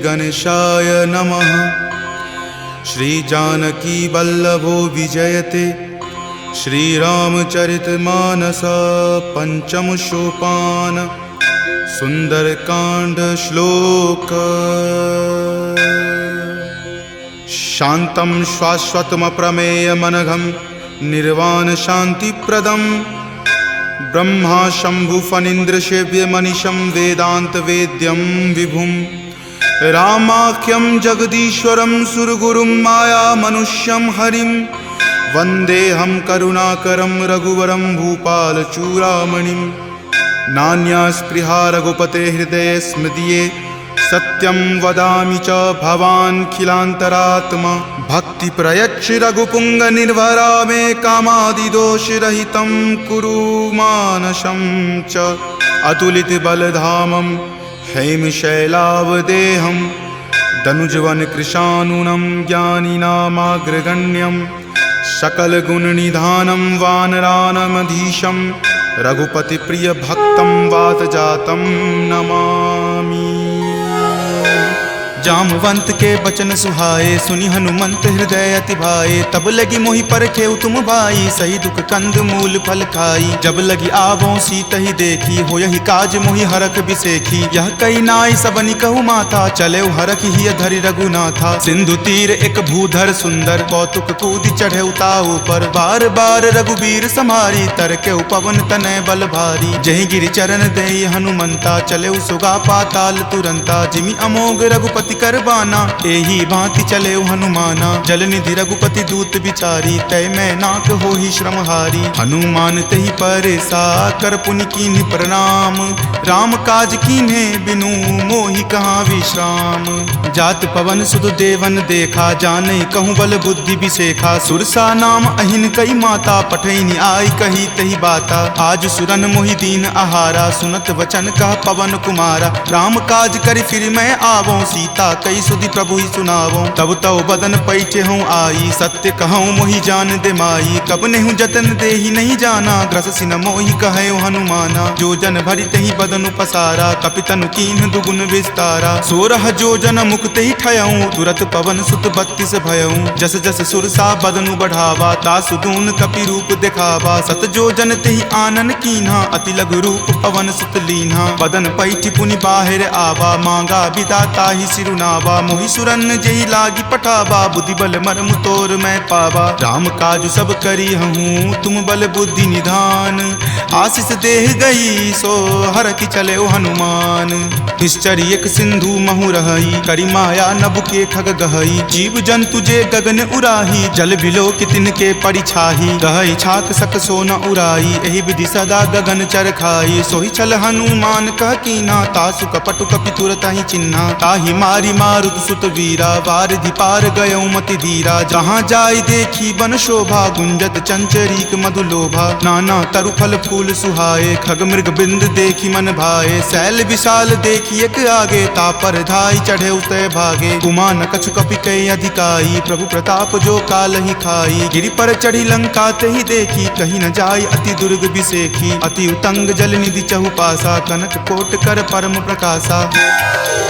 गणेशाय नमः। श्री जानकी वल्लभो विजयते श्रीरामचरितमानस पंचम सोपान सुंदरकांड श्लोक। शांतं शाश्वतमप्रमेयमनघं निर्वाण शांतिप्रदं ब्रह्मा शंभु फणीन्द्रसेव्यमनिशं वेदांत वेद्यं विभुं रामाख्यं जगदीश्वरं सुरगुरुं माया मनुष्यं हरिं वन्देऽहं करुणाकरं रघुवरं भूपालचूडामणिं। नान्या स्पृहा रघुपते हृदये स्मृतिये सत्यं वदामि च भवान् खिलान्तरात्मा। भक्ति प्रयच्छ रघुपुंग निर्भरा मे कामादिदोषरहितं कुरु मानसं च। अतुलित बलधामं हेमशैलावदेहं दनुजवन कृशानुनं ज्ञानिनामाग्रगण्यं सकलगुणनिधानं वानरानमधीशं रघुपति प्रिय भक्तं वातजातं नमामि। जामवंत के बचन सुहाए सुनि हनुमंत हृदय अति भाए। तब लगी मोहि परखेउ तुम भाई सही दुख कंद मूल फल खाई। जब लगी आवों सीत ही देखी हो यही काज मोहि हरख बिसेखी। यह कई नाई सबनि कहु माथा चले हरख ही धरि रघुनाथा। सिंधु तीर एक भूधर सुंदर कौतुक कूदि चढ़े उताऊ पर। बार बार रघुबीर समारी तर के पवन तनय बल भारी। जहि गिरि चरण देई हनुमंता चले सुगा पाताल तुरंता। जिमि अमोघ रघुपति करबाना एही भांति चले हनुमाना। जल निधि रघुपति दूत बिचारी तय मैं नाक हो ही श्रमहारी। हनुमान तहि परेसा कर पुनि कीन्ह प्रणाम। राम काज कीन्हे बिनु मोहि कहाँ विश्राम। जात पवन सुत देवन देखा जानई कहूँ बल बुद्धि बिसेखा। सुरसा नाम अहिन कई माता पठैनी आई कही तही बाता। आज सुरन मोहि दीन आहारा सुनत वचन कह पवन कुमारा। राम काज करि फिर मैं आवों सीता कई सुधि प्रभु ही सुनावो। तब तव बदन पैठे हूँ आई सत्य कहूँ मोहि जान दे माई। कब नेहु जतन दे ही नहीं जाना ग्रससि न मोहि कहे हनुमाना। जो जन भरि तहि बदन पसारा कपितनु कीन्ह दुगुन विस्तारा। 16 जो जन मुक्त ही ठयऊँ तुरत पवन सुत 32 भयऊँ। जस जस सुरसा बदनु बढ़ावा तासु दून कपि रूप दिखावा। सत जो जन तेहि आनन कीन्हा अति लघु रूप पवन सुत लीन्हा। बदन पैठि पुनि बाहिर आवा मांगा विदाता ही सिरुनावा। मोहि सुरन जेहि लागी पठावा बुद्धि बल मर्म तोर मैं पावा। राम काज सब करी हूँ तुम बल बुद्धि निधान। आशीष देह गई सो हर की चले हनुमान। निश्चर एक सिंधु महु रही करी माया नभ के खग गहई। जीव जंतु जे गगन उराही जल बिलो कितिन के परिछाही। गहई छाक सक सो न उराई एहि विधि सदा गगन चर खाई। सोहि छल हनुमान कह कीना तासु कपटु कपि तुरत ही चिन्हा। ताहि मारी मारुत सुत वीरा वारिधि पार गयौ मति धीरा। जहाँ जाय देखी बन शोभा गुंजत चंचरीक मधुलोभा। नाना तरु फल फूल सुहाए खग मृग बिंद देखी मन भाए। शैल विशाल देखी एक आगे तापर धाई चढ़े उतय भागे। कुमान कछु कपि कई अधिकाई प्रभु प्रताप जो काल ही खाई। गिरि पर चढ़ी लंका तेहि देखी कहीं न जाय अति दुर्ग बिसेखी। अति उतंग जल निधि चहु पासा कनक कोट कर परम प्रकाशा।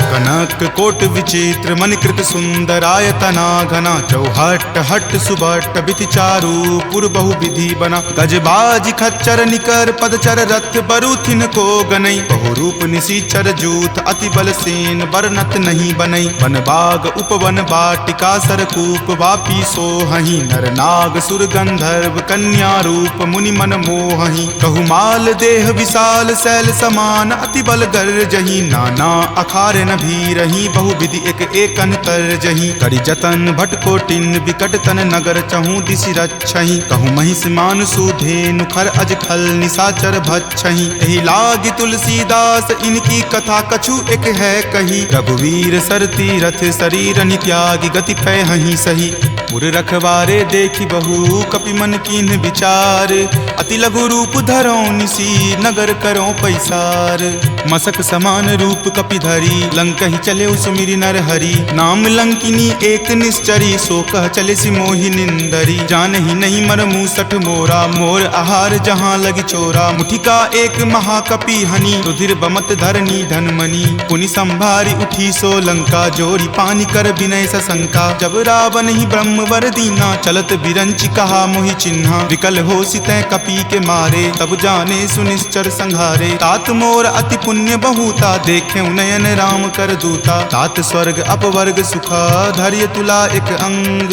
कनक कोट विचित्र मणिकृत सुंदरायतना घना। चौहट हट सुबट बिति चारु पुर बहु विधि बना। गजबाज खच्चर निकर पदचर रथ बरुथिन को गनई। बहु रूप निशिचर जूथ अति बल सेन बरनत नहीं बनई। वन बाग उपवन बाटिका सरकूप वापी सोहहि। नर नाग सुर गंधर्व कन्या रूप मुनि मन मोहहि। कहु माल देह विशाल शैल समान अति बल गर्जहि। नाना अखारे न भी रही बहु विधि एक एकन कर जही। करि जतन भट कोटिन विकट तन नगर चहु दिशि रक्षहि। कहु महिष मान सुधेनु खर अज खल निशाचर भक्षहि। एहि लागी तुलसीदास इनकी कथा कछु एक है कही। रघुवीर सर तीरथ शरीर नित्यागी गति पै हहि सही। पुर रखवारे देखी बहु कपि मन कीन्ह विचार। अति लघु रूप धरो निसी नगर करो पैसार। मसक समान रूप कपि धरी लंक ही चले उस सुमिरि नर हरि। नाम लंकिनी एक निश्चरी, सो कह चले सि मोहि निंदरी। जानहि नहीं मर मूसठ मोरा, मोर आहार जहाँ लगी चोरा। मुठिका एक महाकपि हनि, रुधिर बमत धरनी धनमणि। पुनि संभारी उठी सो लंका, जोरी पानी कर विनय सशंका। जब रावण ही ब्रह्म वर दीना, चलत बिरंचि कहा मोहि चिन्हा। विकल हो सितै कपि के मारे, तब जाने सुनिश्चर संघारे। तात मोर अति पुण्य बहुता, देखे नयन राम कर दूता। तात स्वर्ग अपवर्ग सुखा, धैर्य तुला एक अंग।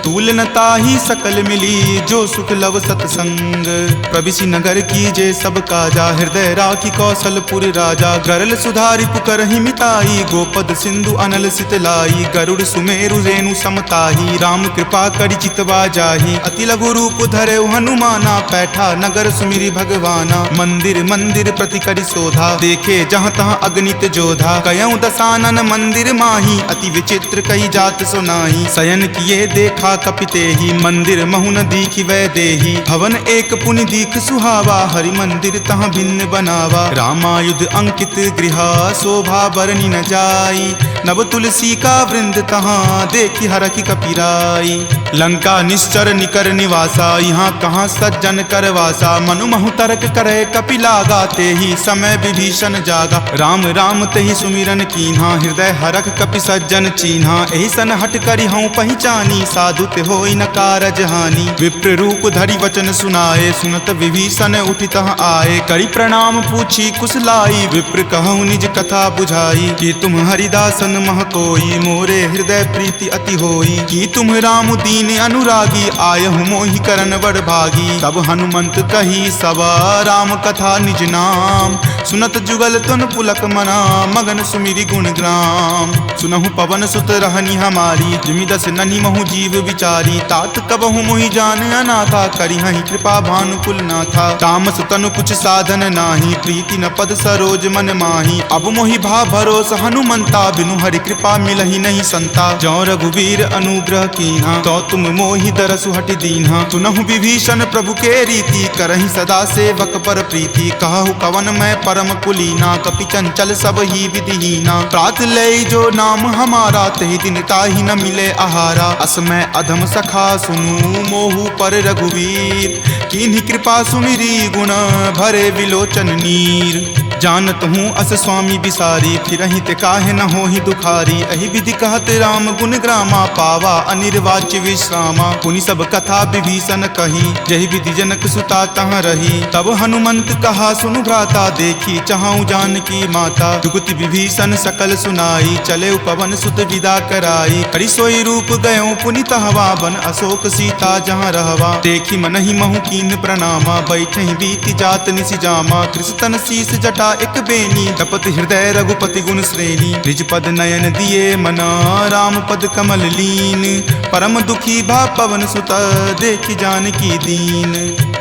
तूल न ताहि सकल मिली, जो सुख लव सतसंग। प्रविशि नगर की जे सब काजा, हृदय राखी कौशलपुर राजा। गरल सुधारि पुकरहि मिताई, गोपद सिंधु अनल सितलाई। गरुड़ सुमेरु रेणु समताही, राम कृपा करि चितवा जाहि। अति लघु रूप धरे हनुमाना, पैठा नगर सुमिरि भगवाना। मंदिर मंदिर प्रति करि शोधा, देखे जहाँ तहाँ अगणित जोधा। कयऊँ दसानन मंदिर माही, अति विचित्र कही जात सुनाही। शयन किए देखा कपितेहि, मंदिर महु न दीखि वै देहि। भवन एक पुनि दीख सुहावा, हरि मंदिर तहाँ भिन्न बनावा। रामायुध अंकित गृहा, शोभा बरनि न जाई। नव तुलसी का वृंद तहाँ, देखि हरखि कपिराई। लंका निश्चर निकर निवासा, यहाँ कहाँ सज्जन कर वासा। मनु महु तर्क करे कपि लागा, तेहि समय विभीषण जागा। राम राम तेहि सुमिरन कीन्हा, हृदय हरख कपि सज्जन चीन्हा। एहि सन हट करि हऊँ पहिचानी, साधु ते होई न कारज हानि। विप्र रूप धरि वचन सुनाए, सुनत विभीषण उठि तहाँ आए। करि प्रणाम पूछी कुशलाई, विप्र कहूँ निज कथा बुझाई। कि तुम हरिदासन मह कोई, मोरे हृदय प्रीति अति होई। कि तुम राम दीन अनुरागी, आयहु मोहि करन बड़ भागी। तब हनुमंत कही सवा, राम कथा निज नाम। सुनत जुगल तुन पुलक मना, मगन सुमिरि गुण ग्राम। सुनहु पवन सुत रहनी हमारी, जिमि दस ननि महु जीव विचारी। तात कबहु मोहि जान अनाथा, करिहहि कृपा भानुकुल नाथा। तामस तनु कुछ साधन नाही, प्रीति न पद सरोज मन माही। अब मोहि भा भरोस हनुमंता, बिनु हरि कृपा मिलहि नहीं संता। जौ रघुवीर अनुग्रह कीन्हा, तो तुम मोहि दरसु हटि दीन्हा। सुनहु विभीषण प्रभु के रीति, करहि सदा सेवक पर प्रीति। कहु कवन मैं परम कुलीना, कपि चंचल सब ही विधिहीना। प्रात लय जो नाम हमारा, तहि दिन ताहि न मिले आहारा। असमय अधम सखा सुनु, मोहु पर रघुवीर। कीन्ही कृपा सुमिरी, गुण भरे विलोचन नीर। जानत हूँ अस स्वामी बिसारी, फिरहि ते काहे न होहि दुखारी। एहि विधि कहत राम गुण ग्रामा, पावा अनिर्वाच्य विश्रामा। पुनि सब कथा विभीषण कही, जहि विधि जनक सुता तहाँ रही। तब हनुमंत कहा सुनु भ्राता, देखी चाहूँ जानकी माता। जुगति विभीषण सकल सुनाई, चले पवन सुत विदा कराई। हरि सोई रूप गयो पुनि तहवा, बन अशोक सीता जहाँ रहवा। देखी मनहि महु कीन प्रणामा, बैठे बीति जात निसि जामा। कृष्ण शीस जटा एक बेनी, तपत हृदय रघुपति गुण श्रेणी। निज पद नयन दिए मना, राम पद कमल लीन। परम दुखी भा पवन सुत, देखि जानकी दीन।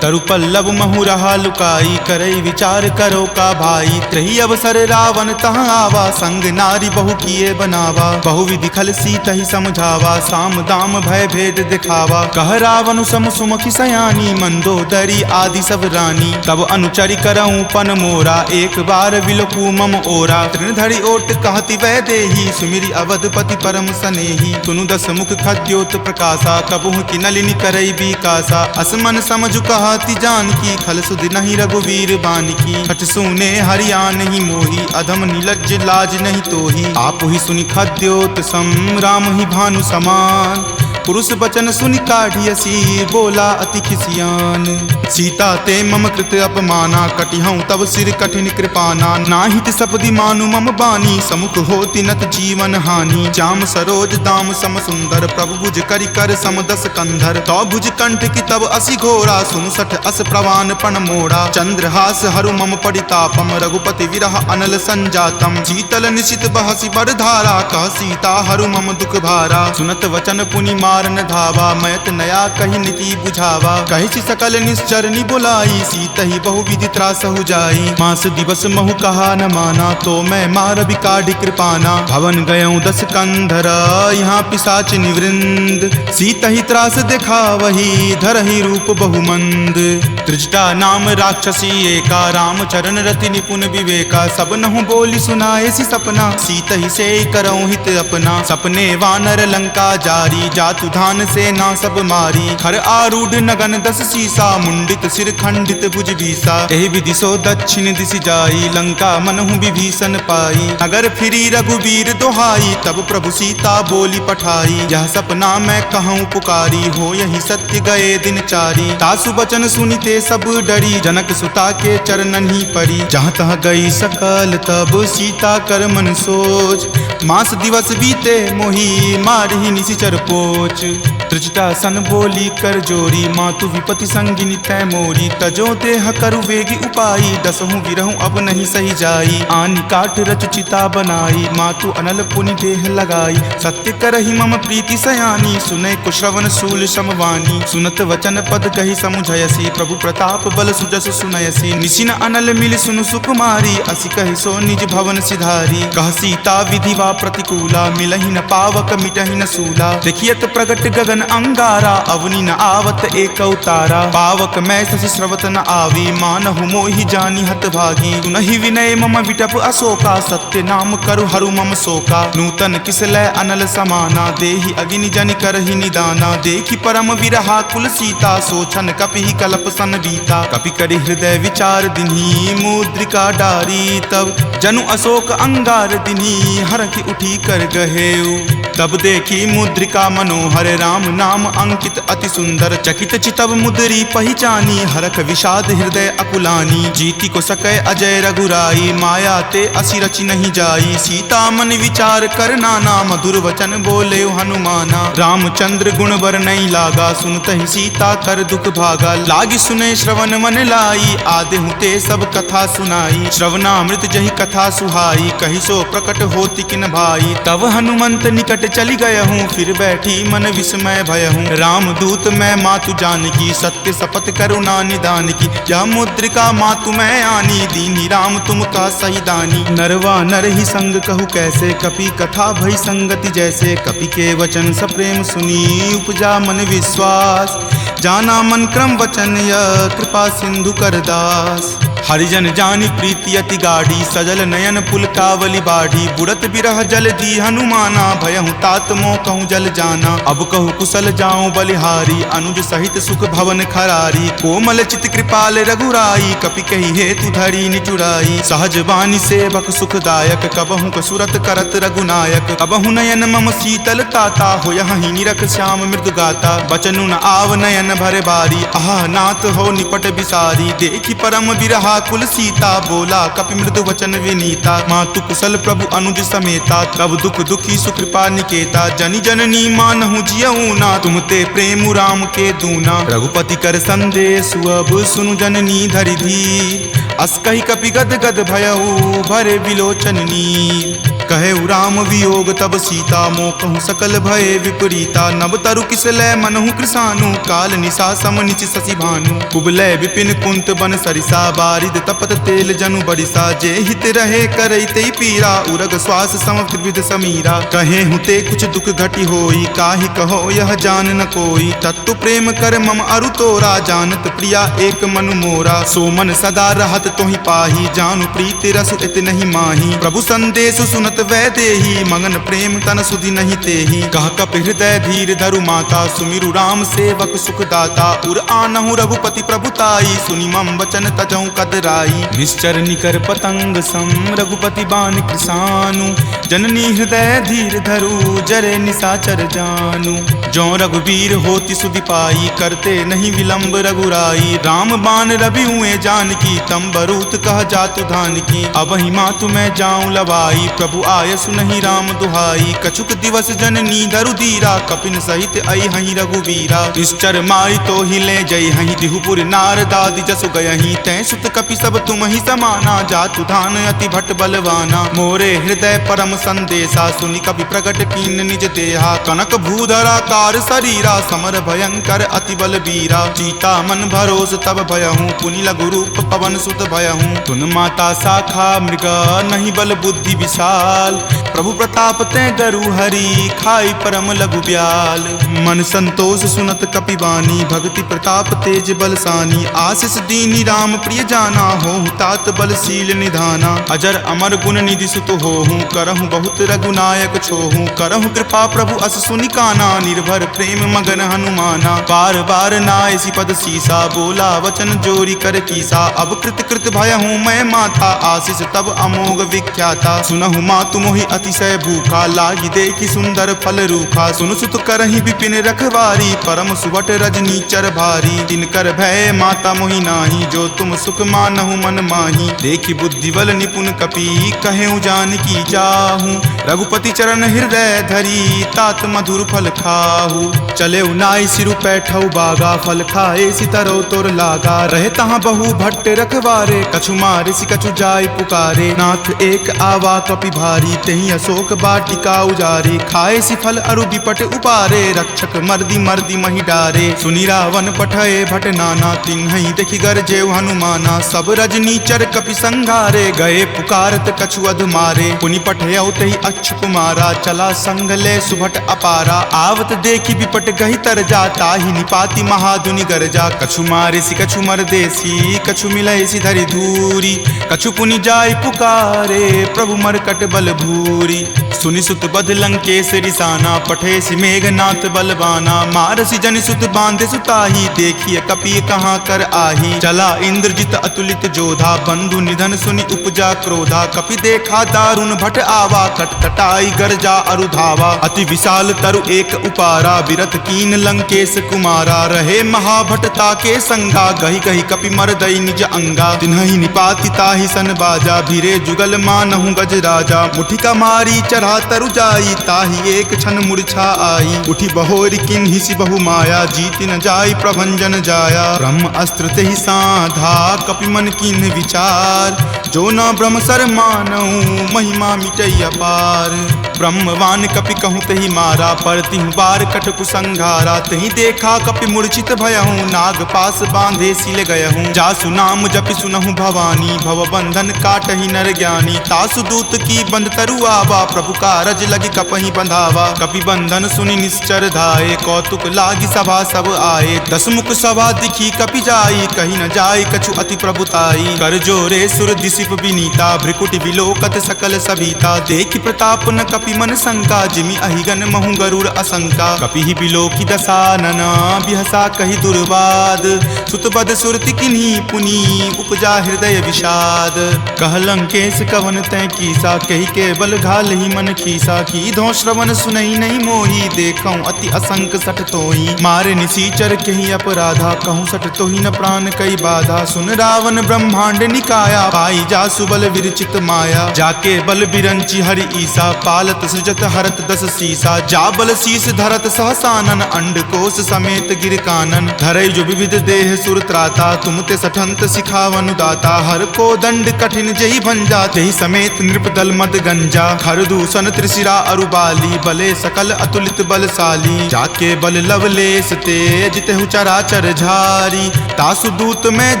तरु पल्लव महु रहा लुकाई, करई विचार करो का भाई। त्रही अवसर रावण तहाँ आवा, संग नारी बहु किए बनावा। बहु विधि खल सीतहि समझावा, साम दाम भय भेद दिखावा। कह रावण सम सुमुखि सयानी, मंदोदरी आदि सब रानी। तब अनुचरि करऊँ पन मोरा, एक बार विलोकू मम ओरा। तृणधरि ओट कहति वै देही, सुमिरि अवधपति परम सनेही। सुनु दस मुख खद्योत प्रकाशा, कबहुँ की नलिनी करई बिकासा। असमन समझु कहति जानकी, खल सुधि नहीं रघुवीर बानकी। खट सुने हरिया नहीं मोही, अधम निलज्ज लाज नहीं तोही। आप ही सुनि खद्योत सम, राम ही भानु समान। पुरुष बचन सुनि काढ़ियसी, बोला अति खिसियान। सीता ते मम कृत अपमाना, कटिहऊँ तब सिर कठिन कृपाना। नाहित सपदि मानु मम बानी, समुख होति नत जीवन हानि। श्याम सरोज दाम सम सुंदर, प्रभु भुज करि कर सम दस कंधर। तो भुज कंठ की तब असि घोरा, सुनु सठ अस प्रवान पण मोड़ा। चंद्रहास हरु मम परितापम, रघुपति विरह अनल संजातम। शीतल निशित बहसि बड़ धारा, कह सीता हरु मम दुख भारा। सुनत वचन पुनि मारन धावा, मैत नया कही नीति बुझावा। कही सकल निश्चरनी बुलाई, सीत ही बहुविधि त्रास हो जाई। मास दिवस महु कहा न माना, तो मैं मार बिकाढ़ी कृपाना। भवन गयऊँ 10 कंधरा, यहाँ पिशाच निवृंद। सीत ही त्रास देखा वही, धरहि रूप बहुमंद। त्रिजटा नाम राक्षसी एका, राम चरण रति निपुण विवेका। सब नहु बोली सुनाए सी सपना, सीत ही से करऊँ हित अपना। सपने वानर लंका जारी, जातु धान से ना सब मारी। खर आरूढ़ नगन 10 सीसा, मुंडित सिर खंडित भुज बीसा। एहि विधि सो दक्षिण दिशि जाई, लंका मनहु विभीषण पाई। नगर फिरी रघुबीर दोहाई, तब प्रभु सीता बोली पठाई। यह सपना मैं कहूँ पुकारी, हो यही सत्य गए दिन चारी। तासु बचन सुनिते सब डरी, जनक सुता के चरणन ही परी। जहाँ तहाँ गई सकल तब सीता कर मन सोच। मास दिवस बीते मोही, मारहि निशिचर पोच। त्रिजटा सन बोली कर जोरी, मातु विपति संगिनी तै मोरी। तजो देह करु वेगी उपाई, दसहु विरहु अब नहीं सही जाई। आनि काट रच चिता बनाई, मातु अनल पुनि देह लगाई। सत्य करहि मम प्रीति सयानी, सुनै कुश्रवण शूल समवानी। सुनत वचन पद कहि समुझयसी, प्रभु प्रताप बल सुजस सुनयसी। निशिन अनल मिल सुनु सुकुमारी, असि कहि सो निज भवन सिधारी। कह सीता विधि वा प्रतिकूला, मिलहि न पावक मिटहि न सूला। देखियत प्रगट गगन अंगारा, अवनि न आवत एक तारा। पावक मैं शशि स्रवत न आवी, मानहु मोहि जानि हत भागी। सुनहि विनय मम विटप अशोका, सत्य नाम करु हरु मम शोका। नूतन किसलै अनल समाना, देहि अगिनि जनि करहि निदाना। देखि परम विरहा कुल सीता, सोचन कपिहि कलप सन बीता। कपि करि हृदय विचार दिन्ही, मुद्रिका डारी। तब जनु अशोक अंगार दिन्ही, हरखि उठी कर गहेऊ। तब देखी मुद्रिका मनोहर, राम नाम अंकित अति सुंदर। चकित चितव मुद्री पहचानी, हरख विषाद हृदय अकुलानी। जीति को सकै अजय रघुराई, माया ते असि रचि नहीं जाई। सीता मन विचार कर नाना, मधुर वचन बोले हनुमाना। रामचंद्र गुण बर नहीं लागा, सुनतहि सीता कर दुख भागा। लागी सुने श्रवण मन लाई, आदेहु ते सब कथा सुनाई। श्रवणामृत जहि कथा सुहाई, कहि सो प्रकट होति किन भाई। तब हनुमंत निकट चली गयहूँ, फिर बैठी मन विस्मय भयहूँ। राम दूत मैं मातु जानकी, सत्य शपथ करुणा निदान की। यह मुद्रिका मातु मैं आनी, दीनी राम तुम का सही दानी। नरवा नर ही संग कहु कैसे, कपि कथा भई संगति जैसे। कपि के वचन सप्रेम सुनी, उपजा मन विश्वास। जाना मन क्रम वचन यह, कृपा सिंधु कर दास। हरिजन जानि प्रीति अति गाढ़ी, सजल नयन पुलकावली बाढ़ी। बुड़त बिरह जल दी हनुमाना, भयहु तात मोह कहूँ जल जाना। अब कहु कुशल जाऊँ बलिहारी, अनुज सहित सुख भवन खरारी। कोमल चित कृपाल रघुराई, कपि कही हेतु धरी निचुराई। सहज बानी सेवक सुखदायक, कबहु कसुरत करत रघुनायक। कबहु नयन मम शीतल ताता, होयहि निरख श्याम मृदु गाता। बचनु न आव नयन भर बारी, आह नाथ हो निपट बिसारी। देखि परम बिरहा कुल सीता, बोला कपि मृदु वचन विनीता। मातु कुशल प्रभु अनुज समेता, तब दुख दुखी सुकृपा निकेता। जनि जननी मानहु जियऊ ना, तुम ते प्रेम राम के दूना। रघुपति कर संदेश अब सुनु जननी धरि धीर। अस कहि कपि गद गद भयऊ, भरे विलोचन नीर। कहे राम वियोग तब सीता, मोह कहूँ सकल भय विपरीता। नब तरु किसलै मनहु कृसानु, काल निशा सम निचि शशि भानु। कुबलय विपिन कुंत बन सरिसा, बारिद तपत तेल जनु बरिसा। जे हित रहे करैते पीरा, उरग श्वास सम त्रिविध समीरा। कहे हुते कुछ दुख घटी होई, काहि कहो यह जान न कोई। तत्व प्रेम कर मम अरु तोरा, जानत प्रिया एक मनु मोरा। सो मन सदा रहत तोहि पाही, जानु प्रीति रसु इत नहीं माही। प्रभु संदेश सुनत वै देही, मगन प्रेम तन सुधि नहीं तेही। कह कपि हृदय धीर धरु माता, सुमिरु राम सेवक सुख दाता। उर आनहु रघुपति प्रभुताई, सुनि मम वचन तजहु कदराई। निश्चर निकर पतंग सम, रघुपति बान कृसानु। जननी हृदय धीर धरु, जरे निशाचर जानु। जो रघुवीर होति सुधि पाई, करते नहीं विलंब रघुराई। राम बान रवि हुए जानकी, तम बरूत कह जातु धान की। अब ही मातु मैं जाऊं लवाई, प्रभु आय सुनहि राम दुहाई। कछुक दिवस जननी धरु धीरा, कपिन सहित आई हहीं रघुवीरा। निश्चर मारी तो हिले जय हहीं, दिहुपुर नारदादि जसु गयहीं। तै सुत कपि सब तुम ही समाना, जातु धान अति भट बलवाना। मोरे हृदय परम संदेशा सुनि कपि प्रकट कीन निज देहा कनक भूधराकार शरीरा समर भयंकर अति बल बीरा सीता मन भरोस तब भयहूँ पुनि लघु रूप पवन सुत भयहूँ तुन माता शाखा मृगा नहीं बल बुद्धि विशाल प्रभु प्रताप ते गरु हरि खाई परम लघु ब्याल मन संतोष सुनत कपिवानी भक्ति प्रताप तेज बलसानी आशीष दीनी राम प्रिय जाना हो तात बलशील निधाना अजर अमर गुण निधि सुत होहूँ करहूँ बहुत रघुनायक छोहूँ करहूँ कृपा प्रभु अस सुनि काना निर्भर प्रेम मगन हनुमाना बार बार नायसी पद सीसा बोला वचन जोरी कर कीसा अब कृत कृत भयहूँ मैं माता आशीष तब अमोघ विख्याता सुनहु मातु मोहि अतिशय भूखा लागी देखी सुंदर फल रूखा सुन सुत करहि विपिन रखवारी परम सुबट रजनी चर भारी तिनकर भय माता मोहि नाही जो तुम सुख मानहु मन माही देखी बुद्धि बल निपुण कपि कहेउ जानकी जाहू रघुपति चरण हृदय धरी तात मधुर फल खाहू चले नाई सिरु पैठौ बागा फल खाए सितरो तोर लागा रहे तहाँ बहु भट्ट रखवारे कछु मारे सि कछु जाय पुकारे नाथ एक आवा कपि भारी तही अशोक बाटिका उजारे खाए सि फल अरु विपट उपारे रक्षक मर्दी मर्दी मही डारे सुनि रावण पठये भट नाना तिन्हि देखि गरजेउ हनुमाना सब रजनी चर कपि संघारे गए पुकारत कछु अध मारे पुनि पठयउ तहि अच्छ कुमारा चला संग ले सुभट अपारा आवत देखि विपट गहि तर जाता ही निपाति महाधुनि गरजा कछु मारे सि कछु मरदेसी कछु मिलय सि धरि धूरी कछु पुनि जाय पुकारे प्रभु मरकट बल भूरी सुनि सुत बध लंकेश रिसाना पठे सि मेघनाथ बलवाना मारसि जनि सुत बांधे सुताही देखिए कपि कहाँ कर आही चला इंद्रजित अतुलित जोधा बंधु निधन सुनि उपजा क्रोधा कपि देखा दारुण भट आवा कटकटाई गरजा अरु धावा अति विशाल तरु एक उपारा विरत कीन लंकेश कुमारा रहे महाभटता के संगा गही गही कपि मरदई निज अंगा तिन्हि निपाति ताहि सन बाजा भिरे जुगल मानहु गज राजा मुठिका मारी चढ़ा तरु जाई ताहि एक क्षण मूर्छा आई उठी बहोरी किन्हि सि बहु माया जीति न जाई प्रभंजन जाया ब्रह्म अस्त्र तेहि साधा कपि मन किन्हि विचार जो न ब्रह्म सर मानहु महिमा मिटई अपार ब्रह्मवान कपि कहूँ तहि मारा परतिहु बार कटकु संघारा तहि देखा कपि मूर्छित भयहूँ नाग पास बांधे सिल गयहूँ जासु नाम जपि सुनहु भवानी भव बंधन काटहि नर ज्ञानी तासु दूत की बंध तरु आवा प्रभु कारज लगी कपहि बंधावा कपि बंधन सुनि निश्चर धाये कौतुक लागी सभा सब आए दस मुख सभा दिखी कपि जाई कहीं न जाई कछु अति प्रभुताई कर जोरे सुर दिसिप विनीता भ्रिकुटि विलोकत सकल सभीता देखि प्रताप न कपि मन शंका जिमि अहिगन महु गरुड़ असंका कपि ही बिलोकी दसानन बिहसा कहि दुर्वाद सुतबद सुरति किन्ही पुनि उपजा हृदय विषाद कह लंकेश कवन तै कीसा कहि के बल घाल ही मन खीसा की धो श्रवण सुनई नहीं मोही देखऊं अति असंक सठ तोही मारे निसीचर कहीं अपराधा कहूँ सठ तोही न प्राण कई बाधा सुन रावण ब्रह्मांड निकाया पाई जा सुबल विरचित माया जाके बल बिरंची हरि ईसा पालत सृजत हरत दस सीसा जा बल शीस धरत सहसानन अंड कोश समेत गिर कानन धरई जो विविध देह सुर त्राता तुम ते सठंत सिखावनु दाता हर को दंड कठिन जही भंजा जही समेत नृपदल मद गंजा खर दूषण त्रिशिरा अरुबाली बले सकल अतुलित बलशाली जाके बल लवलेश तेज तेहु चराचर झारी तासु दूत में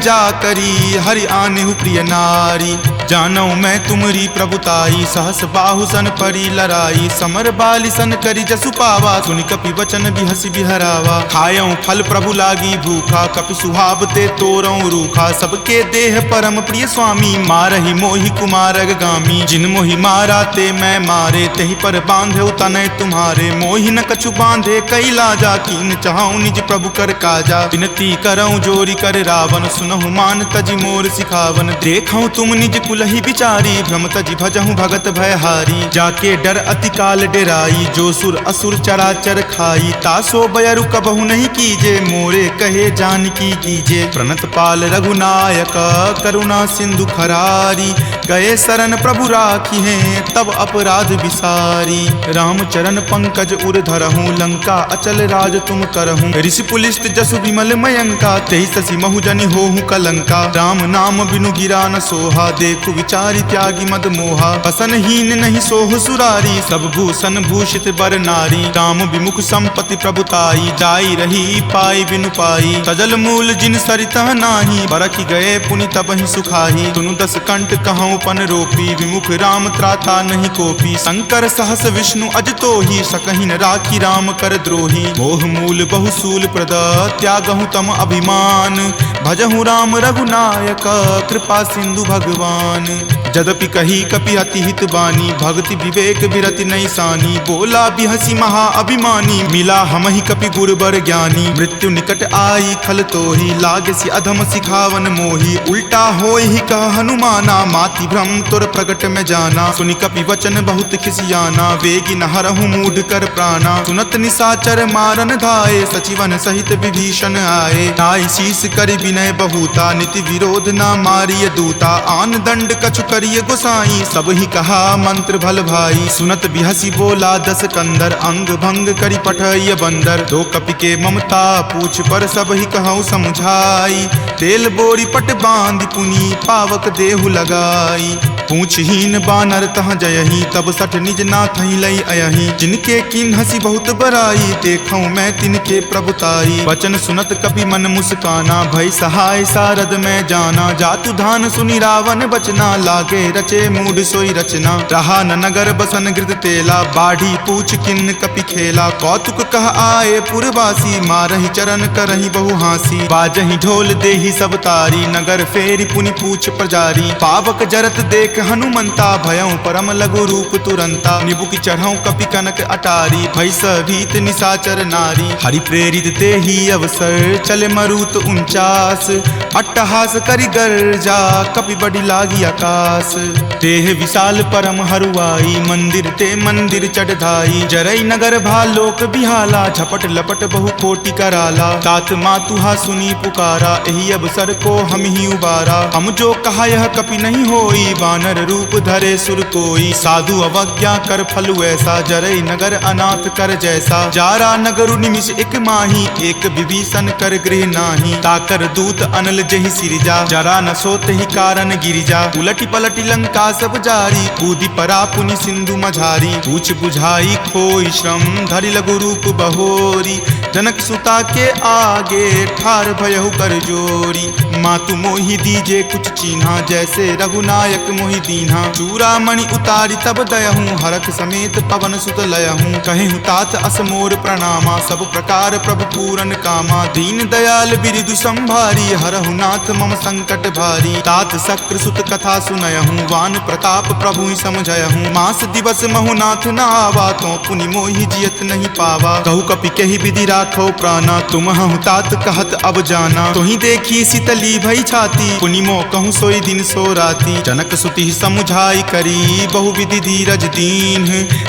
जा करी हरि आनेहु प्रिय नारी जानो मैं तुमरी प्रभुताई सहस बाहु सन परी लराई समर बाली सन करी जसु पावा सुनि कपि वचन बिहसि बिहरावा खायऊं फल प्रभु लागी भूखा कपि सुहाव ते तोरऊं रूखा सबके देह परम प्रिय स्वामी मारहि मोहि कुमारग गामी जिन मोहि मारा ते मैं मारे तही पर बांधे तनय तुम्हारे मोहि न कछु बांधे कई लाजा कीन चाहूं निज प्रभु कर काजा विनती करऊं जोरी कर रावण सुनहु मान तजि मोर सिखावन देखऊं तुम निज कुलहि बिचारी भ्रम तजि भजहूं भगत भयहारी जाके डर अति काल डेराई, जो सुर असुर चराचर खाई, तासो बयरु कबहु नहीं कीजे, मोरे कहे जानकी कीजे। प्रणत पाल रघुनायक करुणा सिंधु खरारी, गए शरण प्रभु राखी हैं तब अपराध विसारी। राम चरण पंकज उर धरहूँ, लंका अचल राज तुम करहूँ। ऋषि पुलिस्त जसु विमल मयंका, तेहि ससी महु जनि होहु कलंका। राम नाम बिनु गिरा न सोहा, देखु विचारी त्यागी मद मोहा। बसनहीन नहीं सोह सुरारी, सब भूषण भूषित बर नारी। राम विमुख संपत्ति प्रभुताई, जाई रही पाई बिनु पाई। सजल मूल जिन सरिता नाही, बरखि गए पुनि तबहि सुखाही। सुनु दस कंठ कहूँ पन रोपी, विमुख राम त्राता नहीं कोपी। शंकर सहस विष्णु अज तोहि, सकहि न राखी राम कर द्रोही। मोह मूल बहुसूल प्रद, त्यागहु तम अभिमान। भजहु राम रघुनायक, कृपा सिंधु भगवान। जदपि कही कपि अति हित बानी, भक्ति विवेक विरति नहीं सानी। बोला बिहसी महा अभिमानी, मिला हमहि कपि गुरबर ज्ञानी। मृत्यु निकट आई खल तोहि, लागसी अधम सिखावन मोहि। उल्टा होय ही कह हनुमाना, माति भ्रम तुर प्रगट में जाना। सुनि कपि वचन बहुत खिसियाना, वेगी न हरहु मूढ़ कर प्राणा। सुनत निसाचर मारन धाये, सचिवन सहित विभीषण आए। नाई शीस करि विनय बहुता, नीति विरोध ना मारिय दूता। आन दंड कछु करिय गोसाई, सब ही कहा मंत्र भल भाई। सुनत बिहसी बोला दस कंदर, अंग भंग करि पठय बंदर। दो कपि के ममता पूछ पर, सब ही कहूँ समझाई। तेल बोरी पट बांध पुनी, पावक देहु लगाई। पूछहीन बानर तह जयही, तब सठ निज नाथ ही लई अयही। जिनके किन हसी बहुत बराई, देखूं मैं तिनके प्रभुताई। वचन सुनत कपि मन मुस्काना, भय सहाय सारद में जाना। जातु धान सुनि रावण बचना, लागे रचे मूढ़ सोई रचना। रहा न नगर बसन गृत तेला, बाढ़ी पूछ किन कपि खेला। कौतुक कह आए पुरवासी, मारहि चरण करहि बहु हासी। बाजहि ढोल देहि सब तारी, नगर फेरी पुनि पूछ प्रजारी। पावक जरत देख हनुमंता, भयं परम लघु रूप तुरंता। निबुक चढ़ऊ कपि कनक अटारी, भय भीत निसाचर नारी। हरि प्रेरित ते ही अवसर, चले मरुत 49। अट्टहास करि गर्जा, कपि बड़ी लागी आकाश। देह विशाल परम हरुआई, मंदिर ते मंदिर चढ़ाई। जरई नगर भालोक बिहाला, झपट लपट बहु कोटि कराला। तात मातुहा सुनी पुकारा, एहि अवसर को हम ही उबारा। हम जो कहा यह कपि नहीं होई, वानर रूप धरे सुर कोई। साधु अवज्ञा कर फलु ऐसा, जरई नगर अनाथ कर जैसा। जारा नगरु निमिष एक माही, एक विभीषण कर गृह नाही। ताकर दूत अनल जहि सिरजा, जरा न सोते ही कारण गिरिजा। उलटी पलटी लंका सब जारी, कूदी परा पुनि सिंधु मझारी। पूछ बुझाई खोई श्रम, धरि लघु रूप बहोरी। जनक सुता के आगे, ठार भयहु कर जोरी। मातु मोहि दीजे कुछ चीन्हा, जैसे रघुनायक मोहि दीन्हा। चूड़ामणि उतारी तब दयहूँ, हरख समेत पवन सुत लयहूँ। कहेहु तात असमोर प्रणामा, सब प्रकार प्रभु पूरन कामा। दीन दयाल बिरिदु संभारी, हरहु नाथ मम संकट भारी। तात शक्र सुत कथा सुनयहूँ, वान प्रताप प्रभु ही समझयहूँ। मास दिवस महु नाथ न आवा, तो पुनि मोहि जियत नहीं पावा। कहु कपि कहि विधि राखो प्राणा, तुम हूँ तात कहत अब जाना। तुहि देखी शीतली भई छाती, पुनि मो कहूँ सोई दिन सो राती। जनक सुति समुझाई करी, बहु विधि धीरज दीन।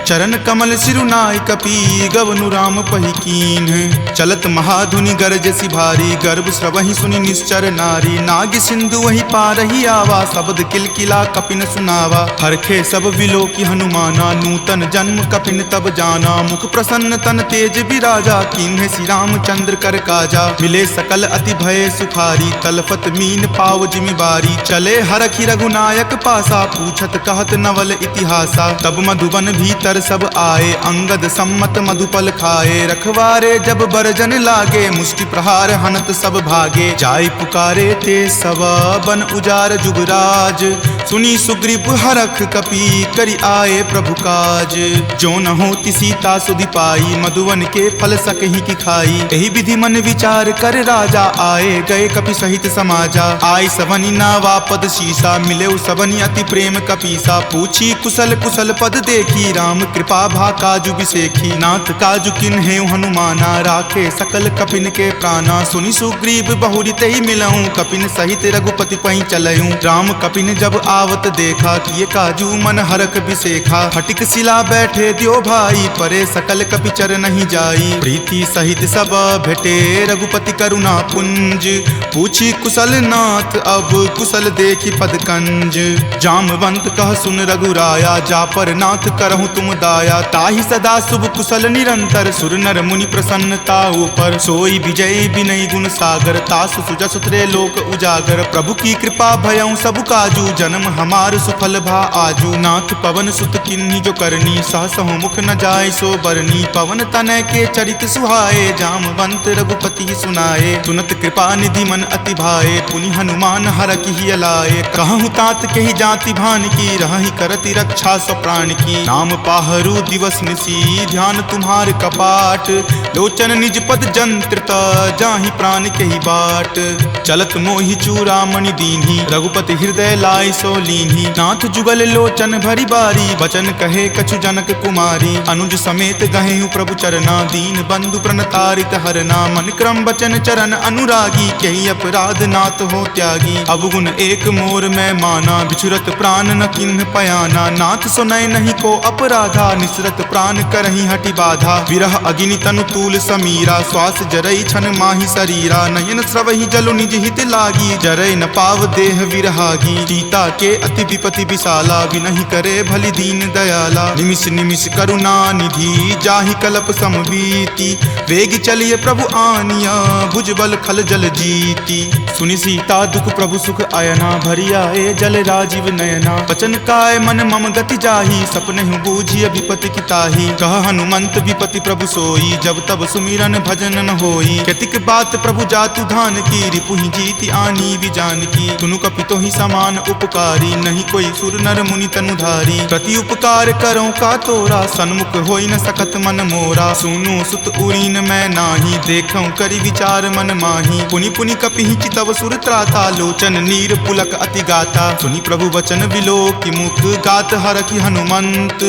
चरण कमल सिरुनाय कपि, गवनु राम पहि कीन। चलत महाधुनि गरजसि भारी, गर्भ स्रवहि सुनि निश्चर नारी। नाग सिंधु वही पारहि आवा, शब्द किलकिला कपिन सुनावा। हरखे सब विलोकि हनुमाना, नूतन जन्म कपिन तब जाना। मुख प्रसन्न तन तेज विराजा, कीन्हे श्री रामचंद्र कर काजा। मिले सकल अति भय सुखारी, तलफत मीन पाव जिमि बारी। चले हरखि रघुनायक पासा, पूछत कहत नवल इतिहासा। तब मधुबन भीतर सब आए, अंगद सम्मत मधुपल खाए। रखवारे जब बरजन लागे, मुष्टि प्रहार हनत सब भागे। जाय पुकारे ते सब, बन उजार जुगराज। सुनी सुग्रीव हरख कपि, करि आए प्रभु काज। जो न होति सीता सुधि पाई, मधुवन के फल सकहि की खाई। यही विधि मन विचार कर राजा, आए गए कपि सहित समाजा। आई सबनी नावा पद शीसा, मिले सबनी अति प्रेम कपीसा। पूछी कुशल कुशल पद देखी, राम कृपा भा काजु बिसेखी। नाथ काजु किन्हे हनुमाना, राखे सकल कपिन के प्राणा। सुनि सुग्रीव बहुरी तहि मिलऊं, कपिन सहित रघुपति पहि चलऊं। राम कपिन जब आवत देखा, किए काजू मन हरक बिसेखा। फटिक शिला बैठे द्यो भाई, परे सकल कपिचर नहीं जाई। प्रीति सहित सब भेटे, रघुपति करुणा पुंज। पूछी कुशल नाथ, अब कुशल देखी पद कंज। जामवंत कह सुन रघुराया, जा पर नाथ करहु तुम दाया। ताहि सदा शुभ कुशल निरंतर, सुर नर मुनि प्रसन्नता ऊपर। सोई विजय विनय गुण सागर, तासु सुजस त्रय लोक उजागर। प्रभु की कृपा भयउ सब काजू, जन्म हमार सुफल भा आजू। नाथ पवन सुत किन्ही जो करनी, सहसहु मुख न जाय सो बरनी। पवन तनय के चरित सुहाए, जामवंत रघुपति सुनाए। सुनत कृपा निधि मन अति भाए, पुनि हनुमान हरखि हिय लाए। कहूँ तात के ही जाति भान की, रहहि करति रक्षा स्व प्राण की। नाम पाहरू दिवस निसी, ध्यान तुम्हार कपाट। लोचन निज पद जंत्रित, जाहि प्राण के ही बाट। चलत मोहि चूड़ामणि दीन्ही, रघुपति हृदय लाय सो लीन्ही। नाथ जुगल लोचन भरी बारी, बचन कहे कछु जनक कुमारी। अनुज समेत गहेहु प्रभु चरना, दीन बंधु प्रणतारित हरना। मन क्रम बचन चरण अनुरागी, कही अपराध नाथ हो त्यागी। अवगुण एक मोर में माना, बिछुरत प्राण न किन्ह पयाना। नाथ सुनय नहीं को अपराधा, निसरत प्राण करहि हटि बाधा। विरह अग्नि तनु तूल समीरा, श्वास जरई छन माहि शरीरा। नयन स्रवहि जलु निज हित लागी, जरय न पाव देह विरहागी। सीता के अति विपति विशाला, विनहि करे भली दीन दयाला। निमिष निमिष करुणा निधि, जाहि कलप समबीति। वेग चलिए प्रभु आनिया, भुजबल खल जल जीती। सुनि सीता दुख प्रभु सुख अयना, भरी आए जल राजीव नयना। बचन काय मन मम गति जाही, सपनेहु बूझिय विपति की ताही। कह हनुमंत विपति प्रभु सोई, जब तब सुमिरन भजन न होई। केतिक बात प्रभु जातु धान की, रिपुहि जीति आनी विजान की। तुनु कपितो ही समान उपकारी, नहीं कोई सुर नर मुनि तनुधारी। प्रति उपकार करो का तोरा, सन्मुख होई न सकत मन मोरा। सुनु सुत उरीन मैं नाही, देखऊं करि विचार मन माही। पुनि पुनि कपिहि चितव सुर त्राता, लोचन नीर पुलक अति गाता। सुनि प्रभु वचन विलोकि मुख, गात हरखि हनुमंत।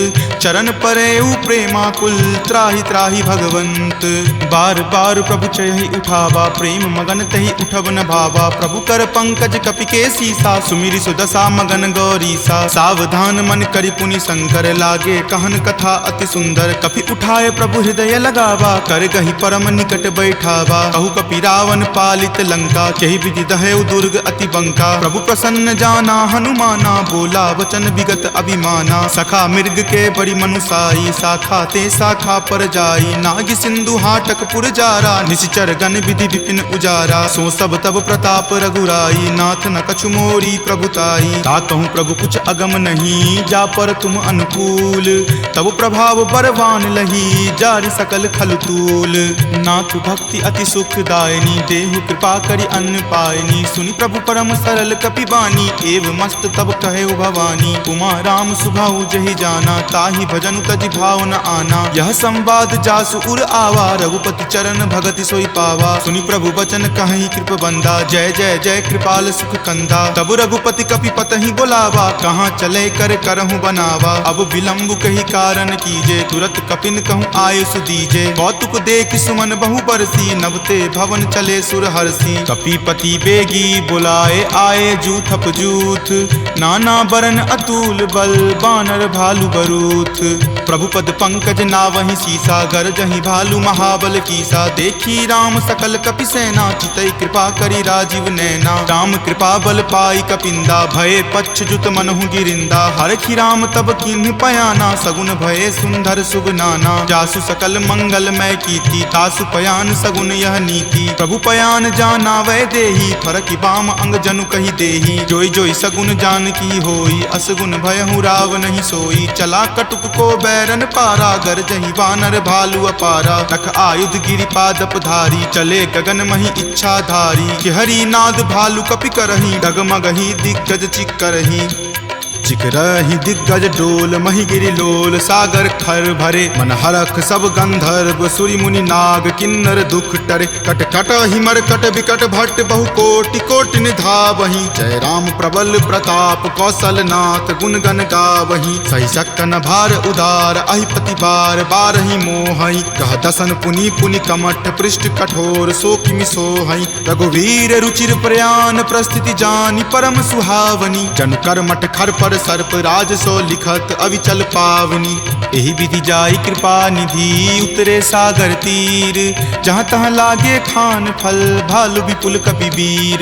चरण परेउ प्रेमाकुल, त्राहि त्राहि भगवंत। बार बार प्रभु चयहि उठावा, प्रेम मगन तहि उठब न भावा। प्रभु कर पंकज कपि के सीसा, सुमिरि सुदशा मगन गौरीसा। सावधान मन करि पुनि शंकर, लागे कहन कथा अति सुंदर। कपि उठाए प्रभु हृदय लगावा, कर गहि परम निकट बैठावा। कहु कपि रावण पालित लंका, केहि विधि दहेउ दुर्ग अति बंका। प्रभु प्रसन्न जाना हनुमाना, बोला वचन विगत अभिमाना। सखा मृग के बड़ी मनुसाई, शाखा ते शाखा पर जाई। नाग सिंधु हाटक पुर जारा, निशिचर गण विधि विपिन उजारा। सो सब तब प्रताप रघुराई, नाथ न कछु मोरी प्रभुताई। ताकहु प्रभु कुछ अगम नहीं, जा पर तुम अनुकूल। तब प्रभाव बरवान लही, जारि सकल खल तूल। नाथ भक्ति अति सुखदायनी, देहु कृपा करि अन्न पायनी। सुनि प्रभु परम सरल कपि बानी, एव मस्त तब कहे भवानी। उमा राम सुभाउ जहि जाना, ताहि भजनु तजि भाव न आना। यह संवाद जासु उर आवा, रघुपति चरण भगति सोई पावा। सुनि प्रभु बचन कहि कृप बंदा, जय जय जय कृपाल सुख कंदा। तब रघुपति कपि पतहि बोलावा, कहाँ चले कर करहु बनावा। अब विलंब कही कारण कीजे, तुरत कपिन कहूँ आयुष दीजे। कौतुक देख सुमन बहु बरसी, नभते भवन चले सुर हरसी। कपिपति बेगी बुलाए, आए जूथप जूथ। नाना बरन अतुल बल, बानर भालु बरूथ। प्रभु पद पंकज नावहि सीसा, गरजहि भालु महाबल कीसा। देखी राम सकल कपि सेना, चितई कृपा करि राजीव नैना। राम कृपा बल पाई कपिंदा, भये पच्छ जुत मनहु गिरिंदा। हरखि राम तब किन्ह पयाना, सगुन भये सुंदर शुभ नाना। जासु सकल मंगल मय कीर्ति, तासु पयान सगुन यह नीति। प्रभु पयान जाना वै देही, फरकि बाम अंग जनु कहि देही। जोई जोई सगुन जान की होई, असगुन भयहु राव नहीं सोई। चला कटुक को बैरन पारा, गरजहि वानर भालु अपारा। तख आयुध गिरि पादप धारी, चले गगन महि इच्छा धारी। कि हरि नाद भालु कपि करहि, डगमगहि दिग्गज चिक्करहि। ऋषिक रही दिग्गज डोल, मही गिरि लोल सागर खर भरे। मन हरख सब गंधर्व सूरि मुनि नाग, किन्नर दुख टरे। कट कट हिमर कट विकट भट्ट बहु कोटि कोटि निधावहीं। जय राम प्रबल प्रताप कौशल नाथ, गुण गण गावहीं। सही सकन भार उदार, अहिपति बार बारहि मोहई। कह दसन पुनि पुनि कमठ, पृष्ठ कठोर सो किमि सोहई। रघुवीर रुचिर प्रयाण, प्रस्थिति जानि परम सुहावनी। जनु कर्मठ खर पर सर्प, राज सो लिखत अविचल पावनी। एहि विधि जाई कृपा निधि, उतरे सागर तीर। जहाँ तहाँ लागे खान फल, भालु विपुल कपिवीर।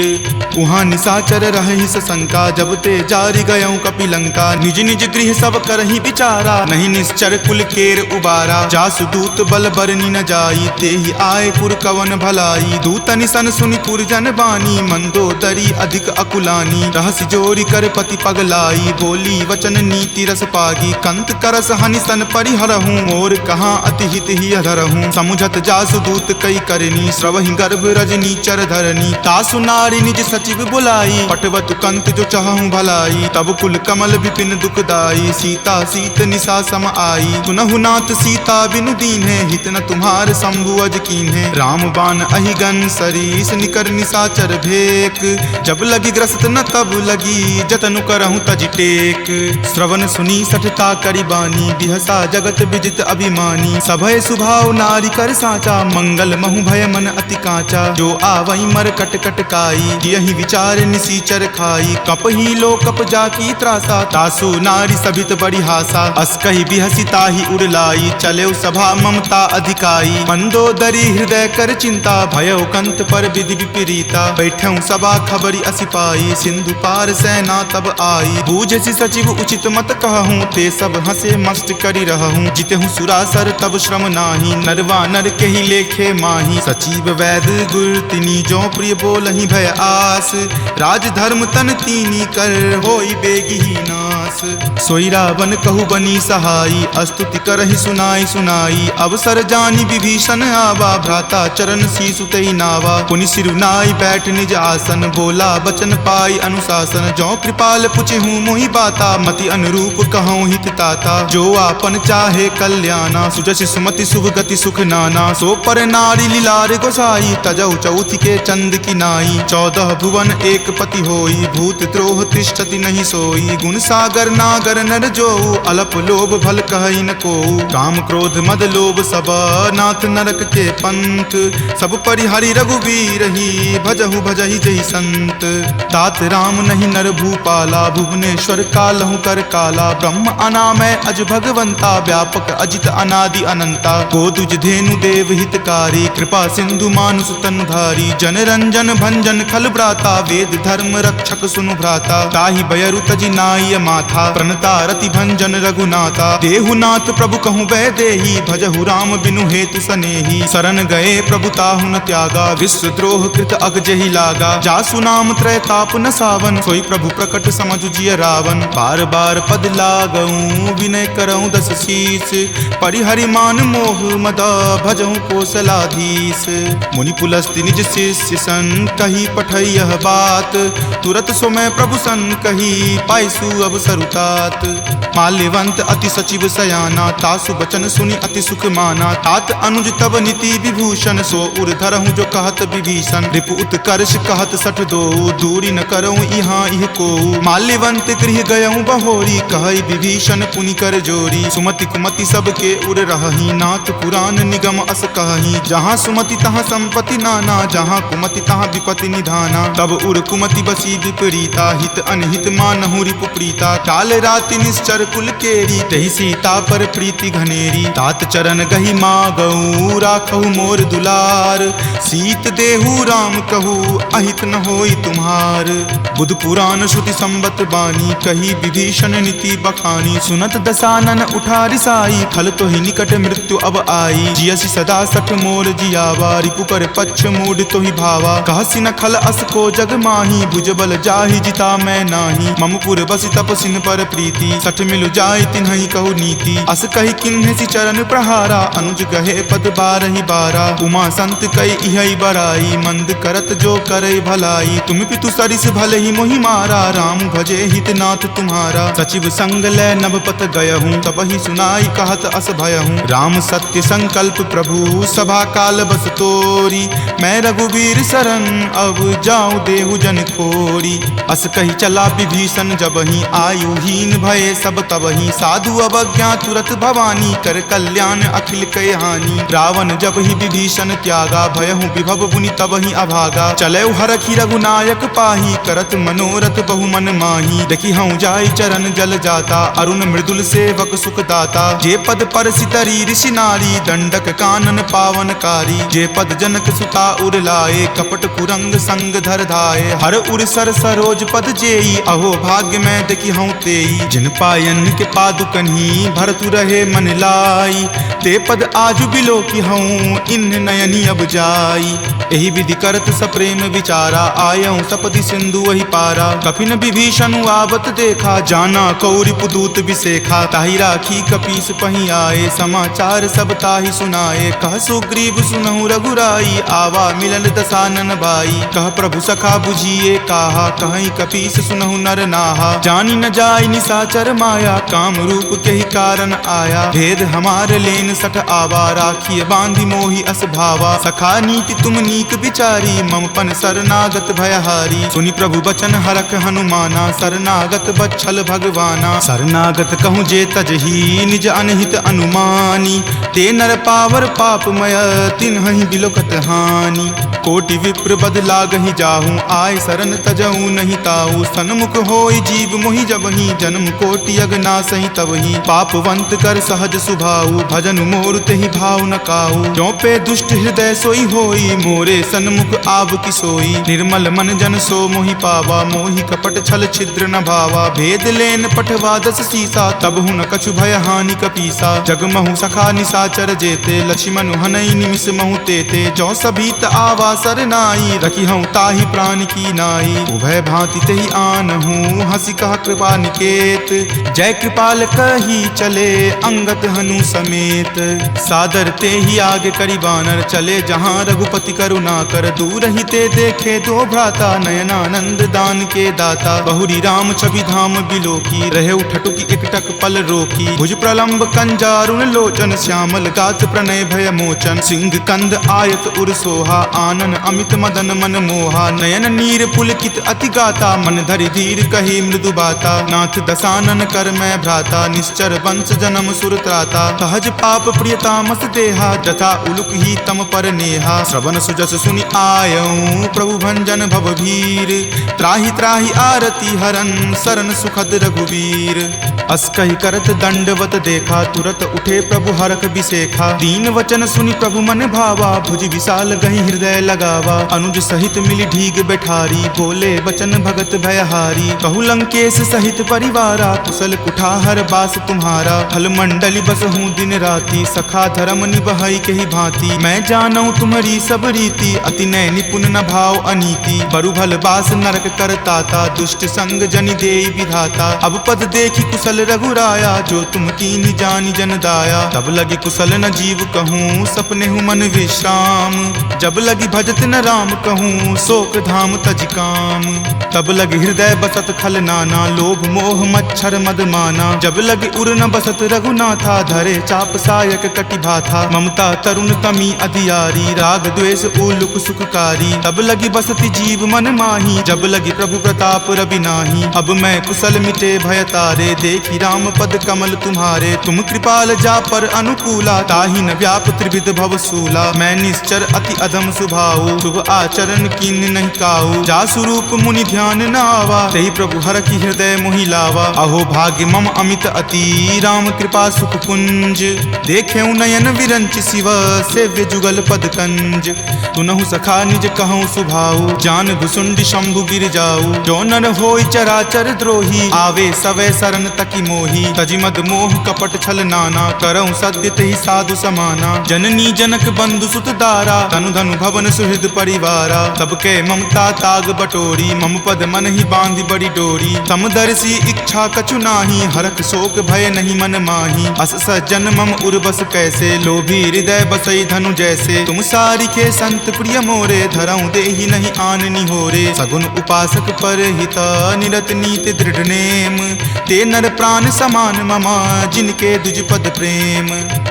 उहाँ निशाचर रहहि सशंका, जब ते जारि गयऊँ कपिलंका। निज निज गृह सब करहि विचारा, नहीं निश्चर कुल केर उबारा। जासु दूत बल बरनि न जाई, तेहि आए पुर कवन भलाई। दूत निसन सुनि पुरजन बानी, मंदोदरी अधिक अकुलानी। रहसि जोरी कर पति पगलाई, बोली वचन नीति रस पागी। कंत करस हनि सन परिहरहूँ, मोर कहाँ अति हित ही अधरहूँ। समुझत जासु दूत कई करनी, श्रवहि गर्भ रजनी चर धरनी। तासु नारी निज सचिव बुलाई, पटवतु कंत जो चाहूँ भलाई। तब कुल कमल विपिन दुखदाई, सीता सीत निशा सम आई। सुनहु नाथ सीता बिनु दीन्हे, हित न तुम्हार शंभु अज कीन्हे। राम बाण अहिगन सरीस, निकर निशाचर भेक। जब लगी ग्रस्त न तब लगी, जतनु करहूँ तज टेक। श्रवण सुनी सठता करि बानी, बिहसा जगत विजित अभिमानी। सभय सुभाव नारी कर साचा, मंगल महु भय मन अति काचा। जो आवई मर कट कट काई, यही विचार निसीचर खाई। कप ही लो कप जाकी त्रासा, तासु नारी सभित बड़ी हासा। अस कही बिहसी ताही उड़लाई, चले सभा ममता अधिकाई। मंदोदरी हृदय कर चिंता, भयो कंत पर विधि विपरीता। बैठऊँ सभा खबरी असिपाई, सिंधु पार सेना तब आई। बूझसी सचिव उचित मत कहूँ, ते सब हंसे मस्त करी रहूँ। जितहूँ सुरासर तब श्रम नाही, नरवा नर के ही लेखे माही। सचिव वैद गुर तिनी, जो प्रिय बोलहि भय आस। राज धर्म तन तीनी कर, होई बेगी ही नास। सोई रावण कहु बनी सहाई, स्तुति करहि सुनाई सुनाई। अवसर जानी विभीषण आवा, भ्राता चरण शीसु तेहि नावा। पुनि सिरुनाई बैठ निज आसन, बोला बचन पाई अनुशासन। जो कृपाल पुछहूँ मोहि बाता, मति अनुरूप कहूँ हित ताता। जो आपन चाहे कल्याणा, सुजस सुमति शुभ गति सुख नाना। सो पर नारी लीलार गोसाई, तजौ चौथि के चंद की नाई। 14 भुवन एक पति होई, भूत द्रोह तिष्ठति नहीं सोई। गुण सागर नागर नर जो, अलप लोभ भल कहई न को। काम क्रोध मद लोभ सब, नाथ नरक के पंथ। सब परिहरि रघुवीर ही, भजहु भजहि जहि संत। तात राम नहीं नर भूपाला, भुवनेश्वर कालहु कर काला। ब्रह्म अनामय अज भगवंता, व्यापक अजित अनादि अनंता। गोदुज धेनु देव हितकारी, कृपा सिंधु मानुष तनुधारी। जन रंजन भंजन खल भ्राता, वेद धर्म रक्षक सुनु भ्राता। ताहि बयरु तजि नाय माथा, प्रणता रति भंजन रघुनाथा। देहुनाथ प्रभु कहूँ वै देही, भजहु राम बिनु हेतु सनेही। शरण गए प्रभु ताहु न त्यागा, विश्व द्रोह कृत अग जहि लागा। जासु नाम त्रय ताप न सावन, सोई प्रभु प्रकट समझु जिय रावण। बार बार पद लागऊँ, विनय करऊँ दस शीस। परिहरि मान मोह मद, भजहु कौशलाधीश। मुनि पुलस्ति निज शिष्य सन, कही पठई यह बात। तुरत सो मैं प्रभु सन कही, पाइसु अब सरुतात। माल्यवंत अति सचिव सयाना, तासु बचन सुनि अति सुख माना। तात अनुज तब नीति विभूषण, सो उर धरहूँ जो कहत विभीषण। रिपु उत्कर्ष कहत सठ दो, दूरी न करऊँ यहाँ इह को। माल्यवंत गृह गयऊँ बहोरी, कहई विभीषण पुनि कर जोरी। सुमति कुमति सबके उर रहही, नाथ पुराण निगम अस कहही। जहाँ सुमति तहाँ संपत्ति नाना, जहाँ कुमति तहाँ विपत्ति निधाना। तब उर कुमति बसी विपरीता, हित अनहित मानहु रिपु प्रीता। काल राति निश्चर कुल केरी, तहि सीता पर प्रीति घनेरी। तात चरण गहि मागऊ, राखहु मोर दुलार। सीत देहु राम कहू, अहित न होई तुम्हार। बुध पुराण श्रुति संबत बानी, कही विभीषण नीति बखानी। सुनत दसानन उठा रिसाई, खल तो ही निकट मृत्यु अब आई। जियसि सदा सठ मोर जियावा, रिपु पर पक्ष मूड तो ही भावा। कहसि न खल अस को जग माही, भुजबल जाहि ताहि जिता मैं नाही। ममपुर बसि तपसिन पर प्रीति, सठ मिलु जाय तिन्हि कहु नीति। अस कहि किन्हे सि चरण प्रहारा, अनुज गहे पद बारहि बारा। उमा संत कई इहै बराई, मंद करत जो करे भलाई। तुम पितु सरिस भले ही मोहि मारा, राम भजे हितनाथ तुम्हारा। सचिव संग लै नभपत गयहूँ, तब ही सुनाई कहत अस भयहूँ। राम सत्य संकल्प प्रभु, सभा काल बस तोरी। मैं रघुवीर शरण, अब जाऊँ देहु जन खोरी। अस कही चला विभीषण जबहि, आयुहीन भये सब तबहि। साधु अवज्ञा तुरत भवानी, कर कल्याण अखिल कय हानि। रावण जब ही विभीषण त्यागा, भयहु विभव मुनि तबहि अभागा। चले हरखी रघुनायक पाही, करत मनोरथ बहु मन माही। देखी हूँ जाय चरण जल जाता, अरुण मृदुल सेवक सुख दाता। जे पद पर सितरी ऋषि नारी, दंडक कानन पावनकारी। जे पद जनक सुता उर लाए, कपट कुरंग संग धर धाये। हर उर सर सरोज पद जेई, अहो भाग्य में देखी हूँ तेई। जिन पायन के पादुकन्ही, भरतु रहे मन लाई। ते पद आजु बिलो की हूँ, इन नयनी अब जाई। एहि विधि करत सप्रेम विचारा, आयऊँ सपदि सिंधु वही पारा। कपिन विभीषण आवत देखा, जाना कौरि पुदूत विसेखा। ताहि राखी कपीस पही आए, समाचार सब ताहि सुनाए। कह सुग्रीव सुनहु रघुराई, आवा मिलन दसानन भाई। कह प्रभु सखा बुझिए काहा, कहीं कपीस सुनहु नर नाहा। जानी न जाय निसाचर माया, काम रूप के ही कारण आया। भेद हमार लेन सठ आवा, राखिए बांधि मोहि अस भावा। सखा नीति तुम नीक विचारी, ममपन शरणागत भयहारी। सुनि प्रभु बचन हरख हनुमाना, शरणागत बच्छल भगवाना। शरणागत कहूँ जे तजही, निज अनहित अनुमानी। ते नर पावर पापमय, तिन्हि बिलोकत हानि। कोटि विप्र बद लागहि जाहूँ, आय शरण तजहूँ नहीं ताऊ। सन्मुख होय जीव मोहि जबहि, जन्म कोटि अगनासहि तबहि। पापवंत कर सहज सुभाऊ, भजन मोर तेहि भाव न काऊ। जो पे दुष्ट हृदय सोई होई, मोरे सन्मुख आब की सोई। निर्मल मन जन सो मोहि पावा, मोहि कपट छल छिद्र न भावा। भेद लेन पठवा दस सीसा, तब हूँ न कछु भय हानि कपीसा। जगमहु सखा निसाचर जेते, लक्ष्मण हनई निमिष महु तेते। जो सभीत आवा सरनाई, रखी हूँ ताहि प्राण की नाई। उभय भांति तेहि आनहूँ, हंसी कह कृपा निकेत। जय कृपाल कही चले, अंगत हनु समेत। सादर ते ही आगे करी बानर, चले जहाँ रघुपति करुणा कर। दूर ही ते देखे दो भ्राता, नयनानंद दान के दाता। बहुरी राम छवि धाम बिलोकी, रहे उठटुकी एकटक पल रोकी। भुज प्रलंब कंजारुण लोचन, श्यामल गात प्रणय भय मोचन। सिंह कंद आयत उर सोहा, आनन अमित मदन मन मोहा। नयन नीर पुलकित अति गाता, मन धरि धीर कही मृदु बाता। नाथ दसानन कर मैं भ्राता, निश्चर वंश जन्म सुर त्राता। सहज पाप प्रियतामस देहा, जथा उलुक ही तम पर नेहा। श्रवण सुजस सुनि आयऊँ, प्रभु भंजन भव भीर। त्राहि त्राहि आरती हरन, शरण सुखद रघुवीर। अस कहि करत दंडवत देखा, तुरत उठे प्रभु हरख बिसेखा। दीन वचन सुनि प्रभु मन भावा, भुज विशाल गहि हृदय लगावा। अनुज सहित मिली ढीग बैठारी, बोले वचन भगत भयहारी। कहु लंकेश सहित परिवारा, कुशल कुठार बास तुम्हारा। फल मंडली बस हूँ दिन राति, सखा धर्म निबहई के ही भांति। मैं जानऊँ तुम्हारी सब रीति, अति नय निपुण न भाव अनीति। बरु भल बास नरक करताता, दुष्ट संग जनि देई विधाता। अब पद देखी कुशल रघुराया, जो तुम कीन्ही जानि जन दाया। तब लगी कुशल न जीव कहूँ, सपने हूँ मन विश्राम। जब लगी भजत न राम कहूँ, शोक धाम तज काम। तब लगी हृदय बसत खल नाना, लोभ मोह मच्छर मद माना। जब लगी उर न बसत रघुनाथा, धरे चाप सायक कटि भाथा। ममता तरुण तमी अधियारी, राग द्वेष उलुक सुखकारी। तब लगी बसति जीव मन माही, जब लगी प्रभु प्रताप रवि नाही। अब मैं कुशल मिटे भय तारे, देखी राम पद कमल तुम्हारे। तुम कृपाल जा पर अनुकूला, ताहि न व्याप त्रिविध भव सूला। मैं निश्चर अति अधम सुभाऊ, शुभ आचरण कीन नहीं काऊ। जा स्वरूप मुनि ध्यान न आवा, तेहि प्रभु हर की हृदय मोहि लावा। अहो भाग्य मम अमित अति, राम कृपा सुख पुंज। देखे नयन विरंच शिव, सेव्य जुगल पद कंज। तुनहु सखा निज कहूँ सुभाऊ, जान भुसुंडी शंभु गिर जाऊ। जो नर होय चराचर द्रोही, आवे सवै शरण तकी मोही। तजि मद मोह कपट छल नाना, करऊँ सद्य तेहि साधु समाना। जननी जनक बंधु सुत दारा, तनु धनु भवन सुहृद परिवारा। तब के ममता ताग बटोरी, मम पद मन ही बांधी बड़ी डोरी। तम दर्शी इच्छा कछु नाही, हरख शोक भय नहीं मन माही। अस सज्जन मम उर्बस कैसे, लोभी हृदय बसई धनु जैसे। तुम सारिखे संत प्रिय मोरे, धरऊं देहि नहीं आन निहोरे। सगुन उपासक पर हिता, निरत नीति दृढ़ नेम। ते नर प्राण समान ममा, जिनके दुज पद प्रेम।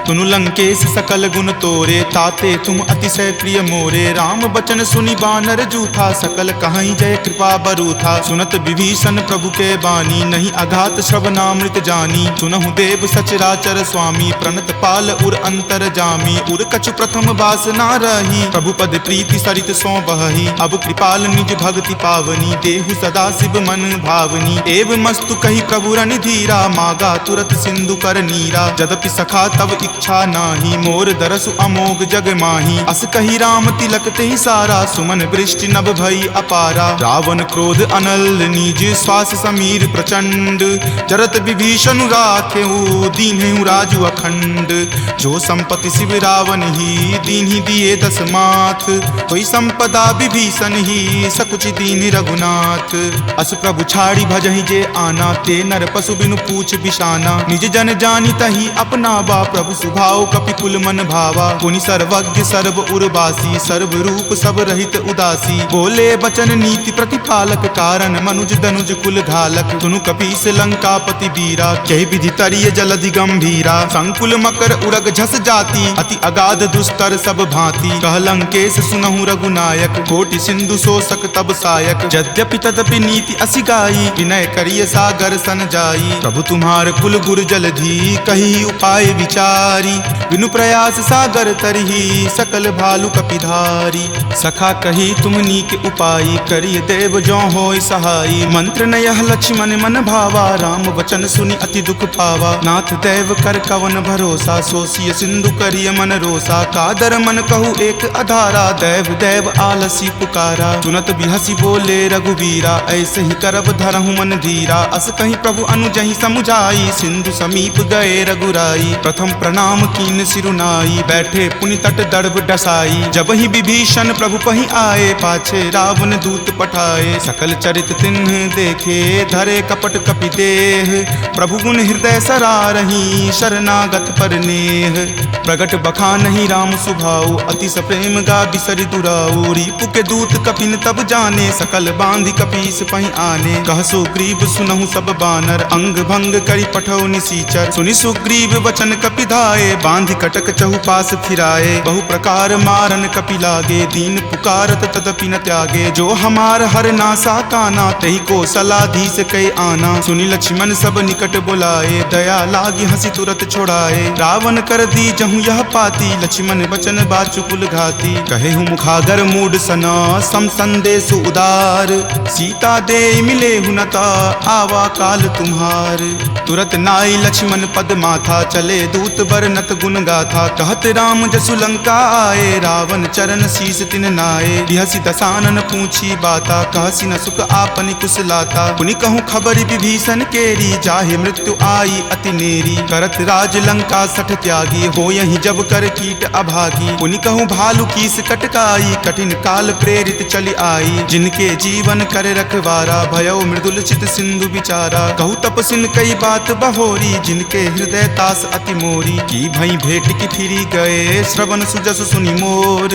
तुनु लंकेश सकल गुण तोरे, ताते तुम अतिशय प्रिय मोरे। राम बचन सुनि बानर जूथा, सकल कहाई जय कृपा बरूथा। सुनत विभीषण प्रभु के बानी, नहीं अघात श्रवणामृत जानी। सुनहु देव सचराचर स्वामी, प्रणत पाल उर अंतर जामी। उर कछु प्रथम बास ना रही, प्रभु पद प्रीति सरित सो बही। अब कृपाल निज भक्ति पावनी, देहु सदा शिव मन भावनी। एव मस्तु कही प्रभु रण धीरा, मागा तुरत सिंधु कर नीरा। जदपि सखा तब इच्छा नाही, मोर दरसु अमोघ जग माही। अस कही राम तिलक तेहि सारा, सुमन वृष्टि नभ भई अपारा। रावण क्रोध अनल निज, श्वास समीर प्रचंड। जरत विभीषण राखेहु, दीन्हु राजु अखंड। जो संपत्ति शिव रावण ही, दीन्हि दिए दस माथ। कोई संपदा विभीषण ही, सकुच दीन रघुनाथ। अस प्रभु छाड़ी भजहि जे आना, ते नर पशु बिनु पूछ बिशाना। निज जन जानी तहि अपनावा, प्रभु सुभाव कपिकुल मन भावा। पुनि सर्वज्ञ सर्व उर्वासी, सर्व रूप सब रहित उदासी। बोले बचन नीति प्रतिपालक, कारण मनुज दनुज कुल घालक। सुनु कपीस लंकापति वीरा, कहि विधि तरिय जलधि गंभीरा। संकुल मकर उड़ग झस जाति, अति अगाध दुस्तर सब भांति। कह लंकेश सुनहु रघुनायक, कोटि सिंधु शोषक तब सायक। यद्यपि तदपि नीति असि गाई, विनय करिय सागर सन जाई। प्रभु तुम्हार कुल गुर जलधि, कही उपाय विचारी। बिनु प्रयास सागर तरही, सकल भालु कपिधारी। सखा कही तुम नीक उपाई, करिय देव जो होय सहाई। मंत्र न यह लक्ष्मण मन भावा, राम वचन सुनि अति दुख पावा। नाथ देव कर कवन भरोसा, सोसिय सिंधु करिय मन रोसा। कादर मन कहु एक अधारा, देव देव आलसी पुकारा। सुनत बिहसी बोले रघुवीरा, ऐसे ही करब धरहु मन धीरा। अस कहीं प्रभु अनुजहि समुझाई, सिंधु समीप गए रघुराई। प्रथम प्रणाम कीन सिरुनाई, बैठे पुनि तट दर्भ डसाई। जब ही विभीषण प्रभु पहि आए, पाछे रावण दूत पठाए। सकल चरित तिन्ह देखे, धरे कपट कपि देह। प्रभु गुण हृदय सरारही, शरणागत पर नेह। प्रगट बखानहि राम सुभाऊ, अति सप्रेम गा बिसरि दुराऊ। रिपु के दूत कपिन तब जाने, सकल बांधि कपीस पहि आने। कह सुग्रीव सुनहु सब बानर, अंग भंग करि पठौ निसीचर। सुनि सुग्रीव वचन कपिधाए, बांधि कटक चहुपास फिराए। बहु प्रकार मारन कपि लागे, दीन पुकारत तदपि न त्यागे। जो हमार हर नासा काना, तहि को सलाधीस कई आना। सुनि लक्ष्मण सब निकट बुलाए, दया लागी हंसी तुरत छोड़ाए। रावण कर दी जहु यह पाती, लक्ष्मण बचन बाचु कुल घाती। कहे हूँ मुखागर मूड सना, सम संदेश उदार। सीता दे मिले हुनता, आवा काल तुम्हार। तुरत नाई लक्ष्मण पद माथा, चले दूत बरनत गुण गाथा। कहत राम जसु लंका आए, रावण चरण शीस तिन नाये। बिहसी दसानन पूछी बाता, कहसी न सुख आपनि कुशलाता। पुनि कहूँ खबरि विभीषण केरी, जाहे मृत्यु आई अति नेरी। करत राज लंका सठ त्यागी, हो यही जब कर कीट अभागी। पुनि कहूँ भालु कीस कटकाई, कठिन काल प्रेरित चली आई। जिनके जीवन करे रखवारा, भयो मृदुल चित सिंधु विचारा। कहूँ तपसिन कई बात बहोरी, जिनके हृदय तास अति मोरी। की भई भेट की फिरी गए, श्रवण सुजस सुनि मोर।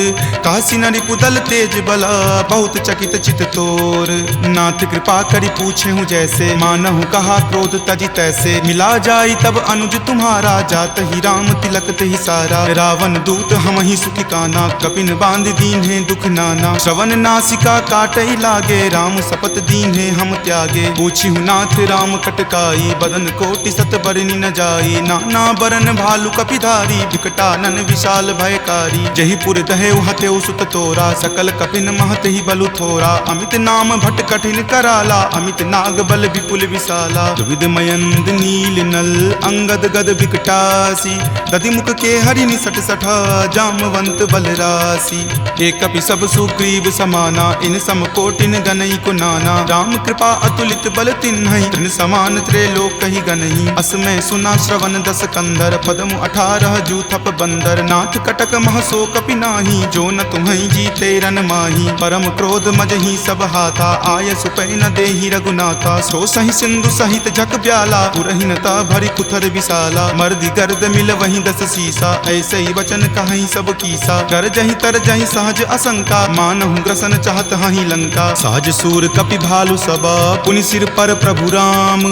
कहसी न रिपुदल तेज बला, बहुत चकित चित तोर। नाथ कृपा करि पूछे हूँ जैसे, मानहु कहा क्रोध तजी तैसे। मिला जाई तब अनुज तुम्हारा, जात ही राम तिलक तेहि सारा। रावण दूत हम ही सुखी काना, कपिन बांध दीन है दुख नाना। श्रवण नासिका काटई लागे, राम सपत दीन है हम त्यागे। पूछी हूँ नाथ राम कटकाई, बदन कोटि सत बरनी न जाई। नाना बरन भालु कपिधारी, विकटानन विशाल भयकारी। जही पुर दहेउ हतेउ सुत तोरा, सकल कपिन महत ही बलु थोरा। अमित नाम भट कठिन कराला, अमित नाग बल विपुल विशाला। विविध मयंद नील नल, अंगद गद विकटासी। दधि मुख के हरि निसट सठा, जामवंत बल राशि। एक कपि सब सुग्रीव समाना, इन सम कोटिन गनई को नाना। राम कृपा अतुलित बल तिन्हई, तृण समान त्रैलोक कहि गनहि। असमय सुना श्रवण दस कंधर, पदमु 18 जूथप बंदर। नाथ कटक महसो कपि नाही, जो न तुम्हें जीते रन माही। परम क्रोध मजही सब हाथा, आय सुपै न देहि रघुनाथा। सो सही सिंधु सहित झक ब्याला, पुरहीनता भरी कुथर विशाला। मर्दी गर्द मिल वहीं 10 सीसा, ऐसे ही वचन कहीं सब कीसा। कर जही तर जही सहज असंका, मानहु ग्रसन चाहत हहीं लंका। सहज सूर कपि भालु सबा, पुनि सिर पर प्रभु राम।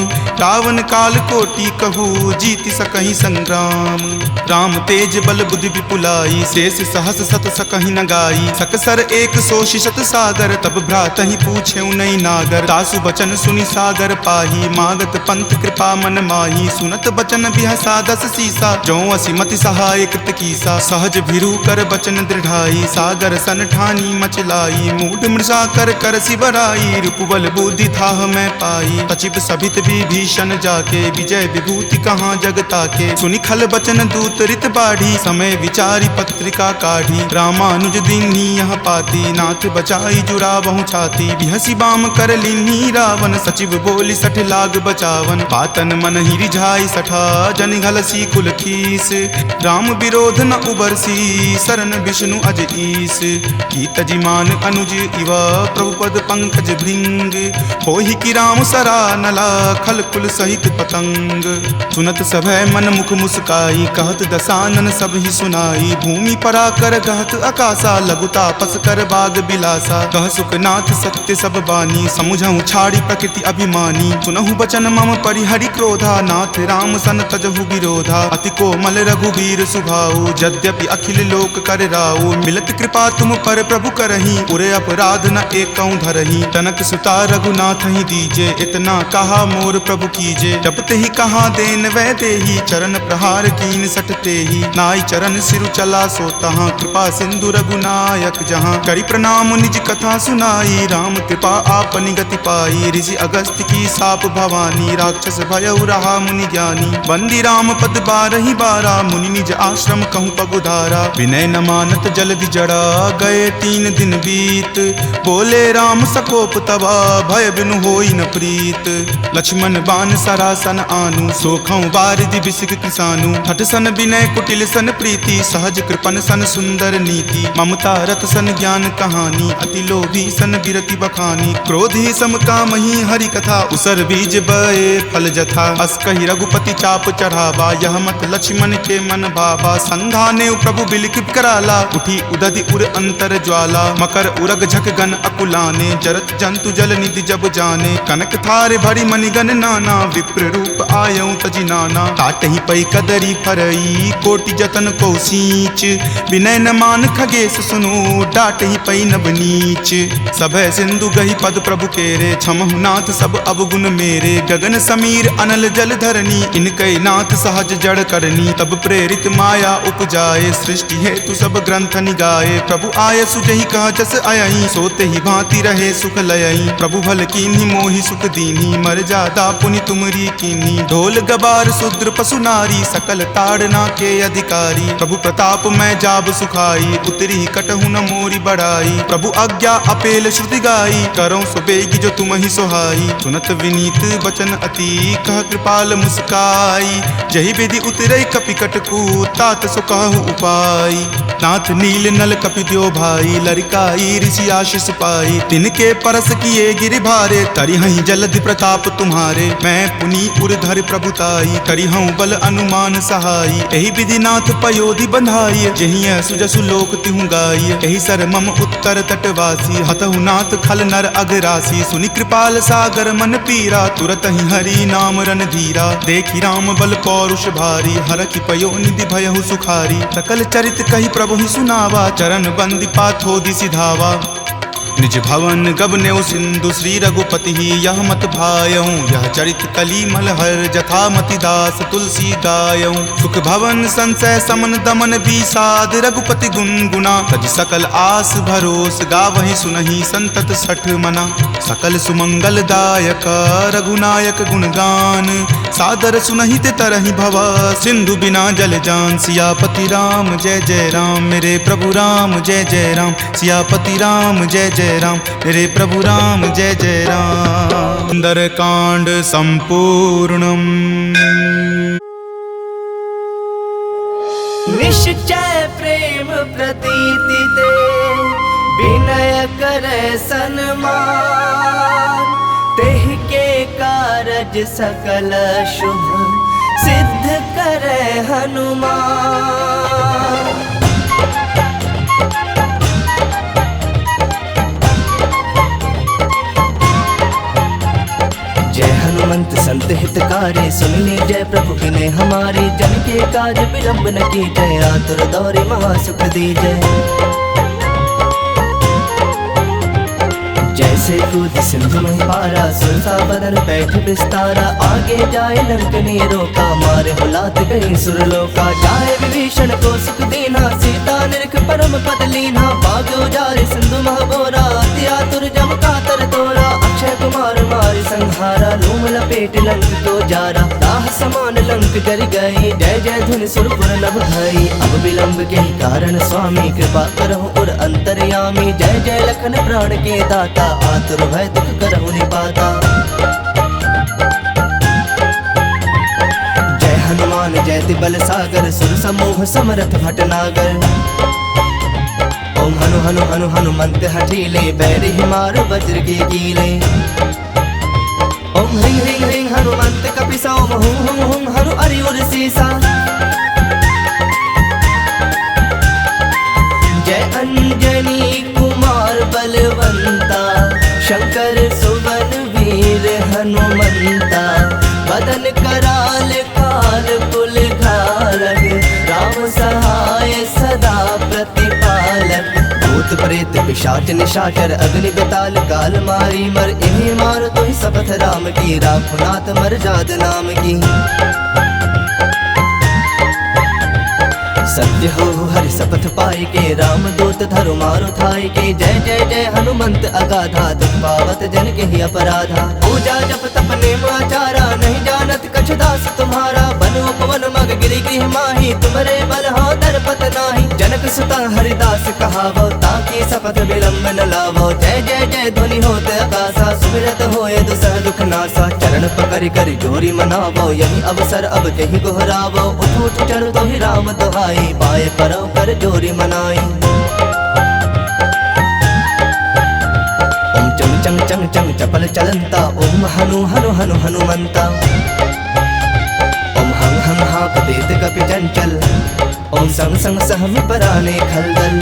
रावण काल कोटि कहू, जीति सकहि संग्राम। राम तेज बल बुद्धि विपुलाई, शेष सहस सत सकहि न गाई। सकसर एक सोषि शत सागर, तब भ्रातहि पूछेउ नहीं नागर। तासु बचन सुनि सागर पाही, मागत पंथ कृपा मन माही। सुनत बचन बिहसा 10 सीसा, जो असि मति सहाय कृत कीसा। सहज भिरू कर बचन दृढ़ाई, सागर सन ठानी मचलाई। मूढ़ मृषा कर कर सिबराई, रिपुबल बुद्धि थाह मैं पाई। सचिव सभित विभीषण जाके, विजय विभूति कहाँ जगता के। सुनि खल बचन दूत रित बाढ़ी, समय विचारी पत्रिका काढ़ी। रामानुज दीन्ही यह पाती, नाथ बचाई जुड़ावहु छाती। बिहसी बाम कर लीन्ही रावण, सचिव बोली सठ लाग बचावन। पातन मन ही रिझाई सठा, जन घलसी कुल खीस। राम विरोध न उबरसी, शरण विष्णु अज ईस। की तजिमान अनुज इवा, प्रभुपद पंकज भृंग। होहि की राम सरा नला, खल कुल सहित पतंग। सुनत सभय मन मुख मुस्काई, कहत दसानन सब ही सुनाई। भूमि परा कर गहत आकाशा, लघु तापस कर बाग बिलासा। कह सुखनाथ सत्य सब बानी, समुझहु छाड़ी प्रकृति अभिमानी। सुनहु बचन मम परिहरि क्रोधा, नाथ राम सन तजहु विरोधा। अति कोमल रघुबीर सुभाऊ, यद्यपि अखिल लोक कर राऊ। मिलत कृपा तुम पर प्रभु करही, उरे अपराध न एकौ धरही। तनक सुता रघुनाथ ही दीजे, इतना कहा मोर प्रभु कीजे। जपते ही कहा देन वै देही, चरण प्रहार कीन सटते ही। नाई चरण सिरु चला सो तहाँ, कृपा सिंधु रघुनायक जहाँ। करि प्रणाम निज कथा सुनाई, राम कृपा आपनि गति पाई। ऋषि अगस्त्य की साप भवानी, राक्षस भयउ रहा मुनि ज्ञानी। बंदी राम पद 12 बारा, मुनि निज आश्रम कहूँ पगुधारा। विनय न मानत जलधि जड़ा, गए 3 दिन बीत। बोले राम सकोप तबा, भय बिनु होई न प्रीत। लक्ष्मण बान सरासन आनु, सोखौ बारिधि बिसिक किसानु। हठ सन विनय कुटिल सन प्रीति, सहज कृपन सन सुंदर नीति। ममता रत सन ज्ञान कहानी, अति लोभी सन बिरति बखानी। क्रोधी सम कामहि हरि कथा, उसर बीज बए फल जथा। अस कहि रघुपति चाप चढ़ावा, यह मत लक्ष्मण के मन भावा। संधाने प्रभु बिलिख कराला, उठी उदधि उर अंतर ज्वाला। मकर उरग झक गन अकुलाने, जरत जंतु जल निधि जब जाने। कनक थारे भरी मणिगन नाना, विप्र रूप आयऊ तजि नाना। काटहि पै कदरी फरई, कोटि जतन को सींच। विनय न मान खगेश सुनो, डाटहि पै नब नीच। सभय सिंधु गहि पद प्रभु केरे, क्षमहु नाथ सब अवगुण मेरे। गगन समीर अनल जल धरनी, इनकै नाथ सहज जड़ करनी। तब प्रेरित माया उपजाए, सृष्टि हेतु सब ग्रंथ निगाए। प्रभु आय सुजहि कह जस अयहि, सोते ही भांति रहे सुख लयहि। प्रभु भल कीन्ही मोहि सुख दीन्ही, मर जादा पुनि तुमरी कीन्ही। ढोल गबार शूद्र पशु नारी, सकल ताड़ना के अधिकारी। प्रभु प्रताप मैं जाब सुखाई, उतरी कटहु न मोरी बढ़ाई। प्रभु आज्ञा अपेल श्रुति गाई, करौं सुबेगी जो तुम ही सोहाई। सुनत विनीत बचन अति, कह कृपाल मुस्काई। जहि विधि उतरई कपि कटकू, तात सो कहु उपाय। नाथ नील नल कपि द्यो भाई, लरिकाई ऋषि आशीष पाई। तिनके परस किए गिरि भारे, तरिहहि जलधि प्रताप तुम्हारे। मैं पुनि उरधर प्रभुताई, करिहऊँ बल अनुमान सहाई। एहि विधि नाथ पयोधि बंधाई, जहिं सुजसु लोक तिहु गाई। एहि सर मम उत्तर तटवासी, हतहु नाथ खल नर अगरासी। सुनि कृपाल सागर मन पीरा, तुरत ही हरि नाम रन धीरा। देखि राम बल पौरुष भारी, हरखि पयो निधि भयहु सुखारी। सकल चरित कहि प्रभु ही सुनावा, चरण बंदी पाथोधि सिधावा। निज भवन गबनेउ सिंधु, श्री रघुपति ही यह मत भायऊँ। यह चरित कली मलहर, जथा मति दास तुलसी गायऊँ। सुख भवन संशय समन दमन बीसाद, रघुपति गुनगुना। तज सकल आस भरोस, गावहि सुनहि संतत सठ मना। सकल सुमंगल दायक, रघुनायक गुणगान। सादर सुनहि ते तरहि भवा, सिंधु बिना जल जान। सियापति राम जय जय राम, मेरे प्रभु राम जय जय राम। सियापति राम जय जय राम, मेरे प्रभु राम जय जय राम। सुंदरकांड संपूर्णम्। निश्चय प्रेम प्रतीति ते, विनय करे सन्मान, तेह के कारज सकल शुभ सिद्ध करे हनुमान। जय हनुमंत संत हितकारी, सुन ली जय प्रभु विनय हमारी। जन के काज विलंब न की जय, आतुर दौरे महासुख दी जय। जैसे कूद सिंधु में पारा, सुरसा बदन बैठ विस्तारा। आगे जाए लंक ने रोका, मारे हुलात गई सुरलोका। जाए विभीषण को सुख दीना, सीता निरख परम पद लीना। बाग उजारे सिंधु महाबोरा, अति आतुर जम कातर तोरा। अक्षय कुमार मारि संहारा, लूम लपेट लंक को जारा। दाह समान लंक जर गई, जय जय धुनि सुरपुर नभ भई। अब विलंब के कारण स्वामी, कृपा करहु उर अंतर्यामी। जय जय लखन प्राण के दाता, आतुर भय दुख करहु निपाता। जय हनुमान जयति बल सागर, सुर समूह समरथ भटनागर। ओम हनु हनु हनु हनुमंत हठीले, बैरि मार वज्र के कीले। ओम ह्रीं ह्रीं ह्रीं हनुमंत कपिसा, ओम हुं हुं हुं हनु अरि उर सीसा। जय अंजनी कुमार बलवंता, शंकर सुवन वीर हनुमंता। बदन कराल काल कुल धारक, राम सहाय सदा प्रतिपालक। भूत प्रेत पिशाच निशाचर, अग्नि बेताल काल मारी मर। इन्हें मार तो ही शपथ राम की, राखुनाथ मर जाद नाम की। सत्य हो हरि शपथ पाई के, राम दूत धरु मारु थाई के। जय जय जय हनुमंत अगाधा, दुख पावत जन के ही अपराधा। पूजा जप तप नेम आचारा, नहीं जानत कछु दास तुम्हारा। बन उपवन मग गिरि गृह माही, तुम्हारे बल हो दरपत नाही। जनक सुता हरिदास कहावो, ताकि शपथ विलंब न लावो। जय जय जय ध्वनि होत आकाशा, सुमिरत होए दुसह दुख नासा। चरण पकड़ कर जोरी मनावो, यही अवसर अब जही गोहरावो। उठ उठ चल तो ही राम दुहाई, पाए परव कर जोरी मनाई। ओम चंग चंग चंग चंग चपल चलंता, ओम हनु हनु हनु हनुमंता। ओम हं हं हाँक देत कपि चंचल, ओम संग संग सहमि पराने खलदल।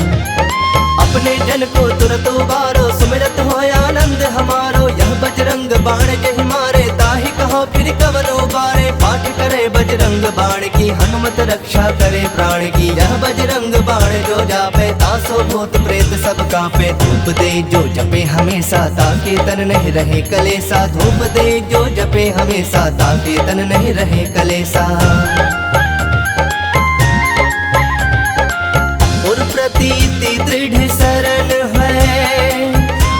अपने जन को तुरत उबारो, सुमिरत हो आनंद हमारो। यह बजरंग बाण जहि मारे, ताहि कहो फिर कवन उबारे। पाठ करे बजरंग बाण की, हनुमत रक्षा करे प्राण की। यह बजरंग बाण जो जापे, तासो भूत प्रेत सब कांपे। धूप दे जो जपे हमेशा, ताके तन नहीं रहे कलेसा। धूप दे जो जपे हमेशा, ताके तन नहीं रहे कलेसा। और प्रतीति दृढ़ शरण है,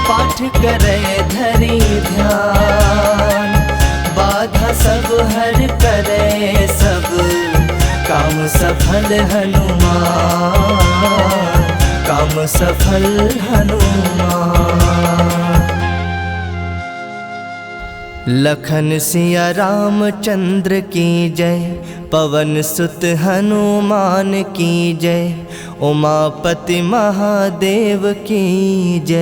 पाठ करे धरि ध्यान। बाधा सब हर करे सब, काम सफल हनुमान। काम सफल हनुमान। लखन सिया रामचंद्र की जय, पवन सुत हनुमान की जय। उमापति महादेव की जय।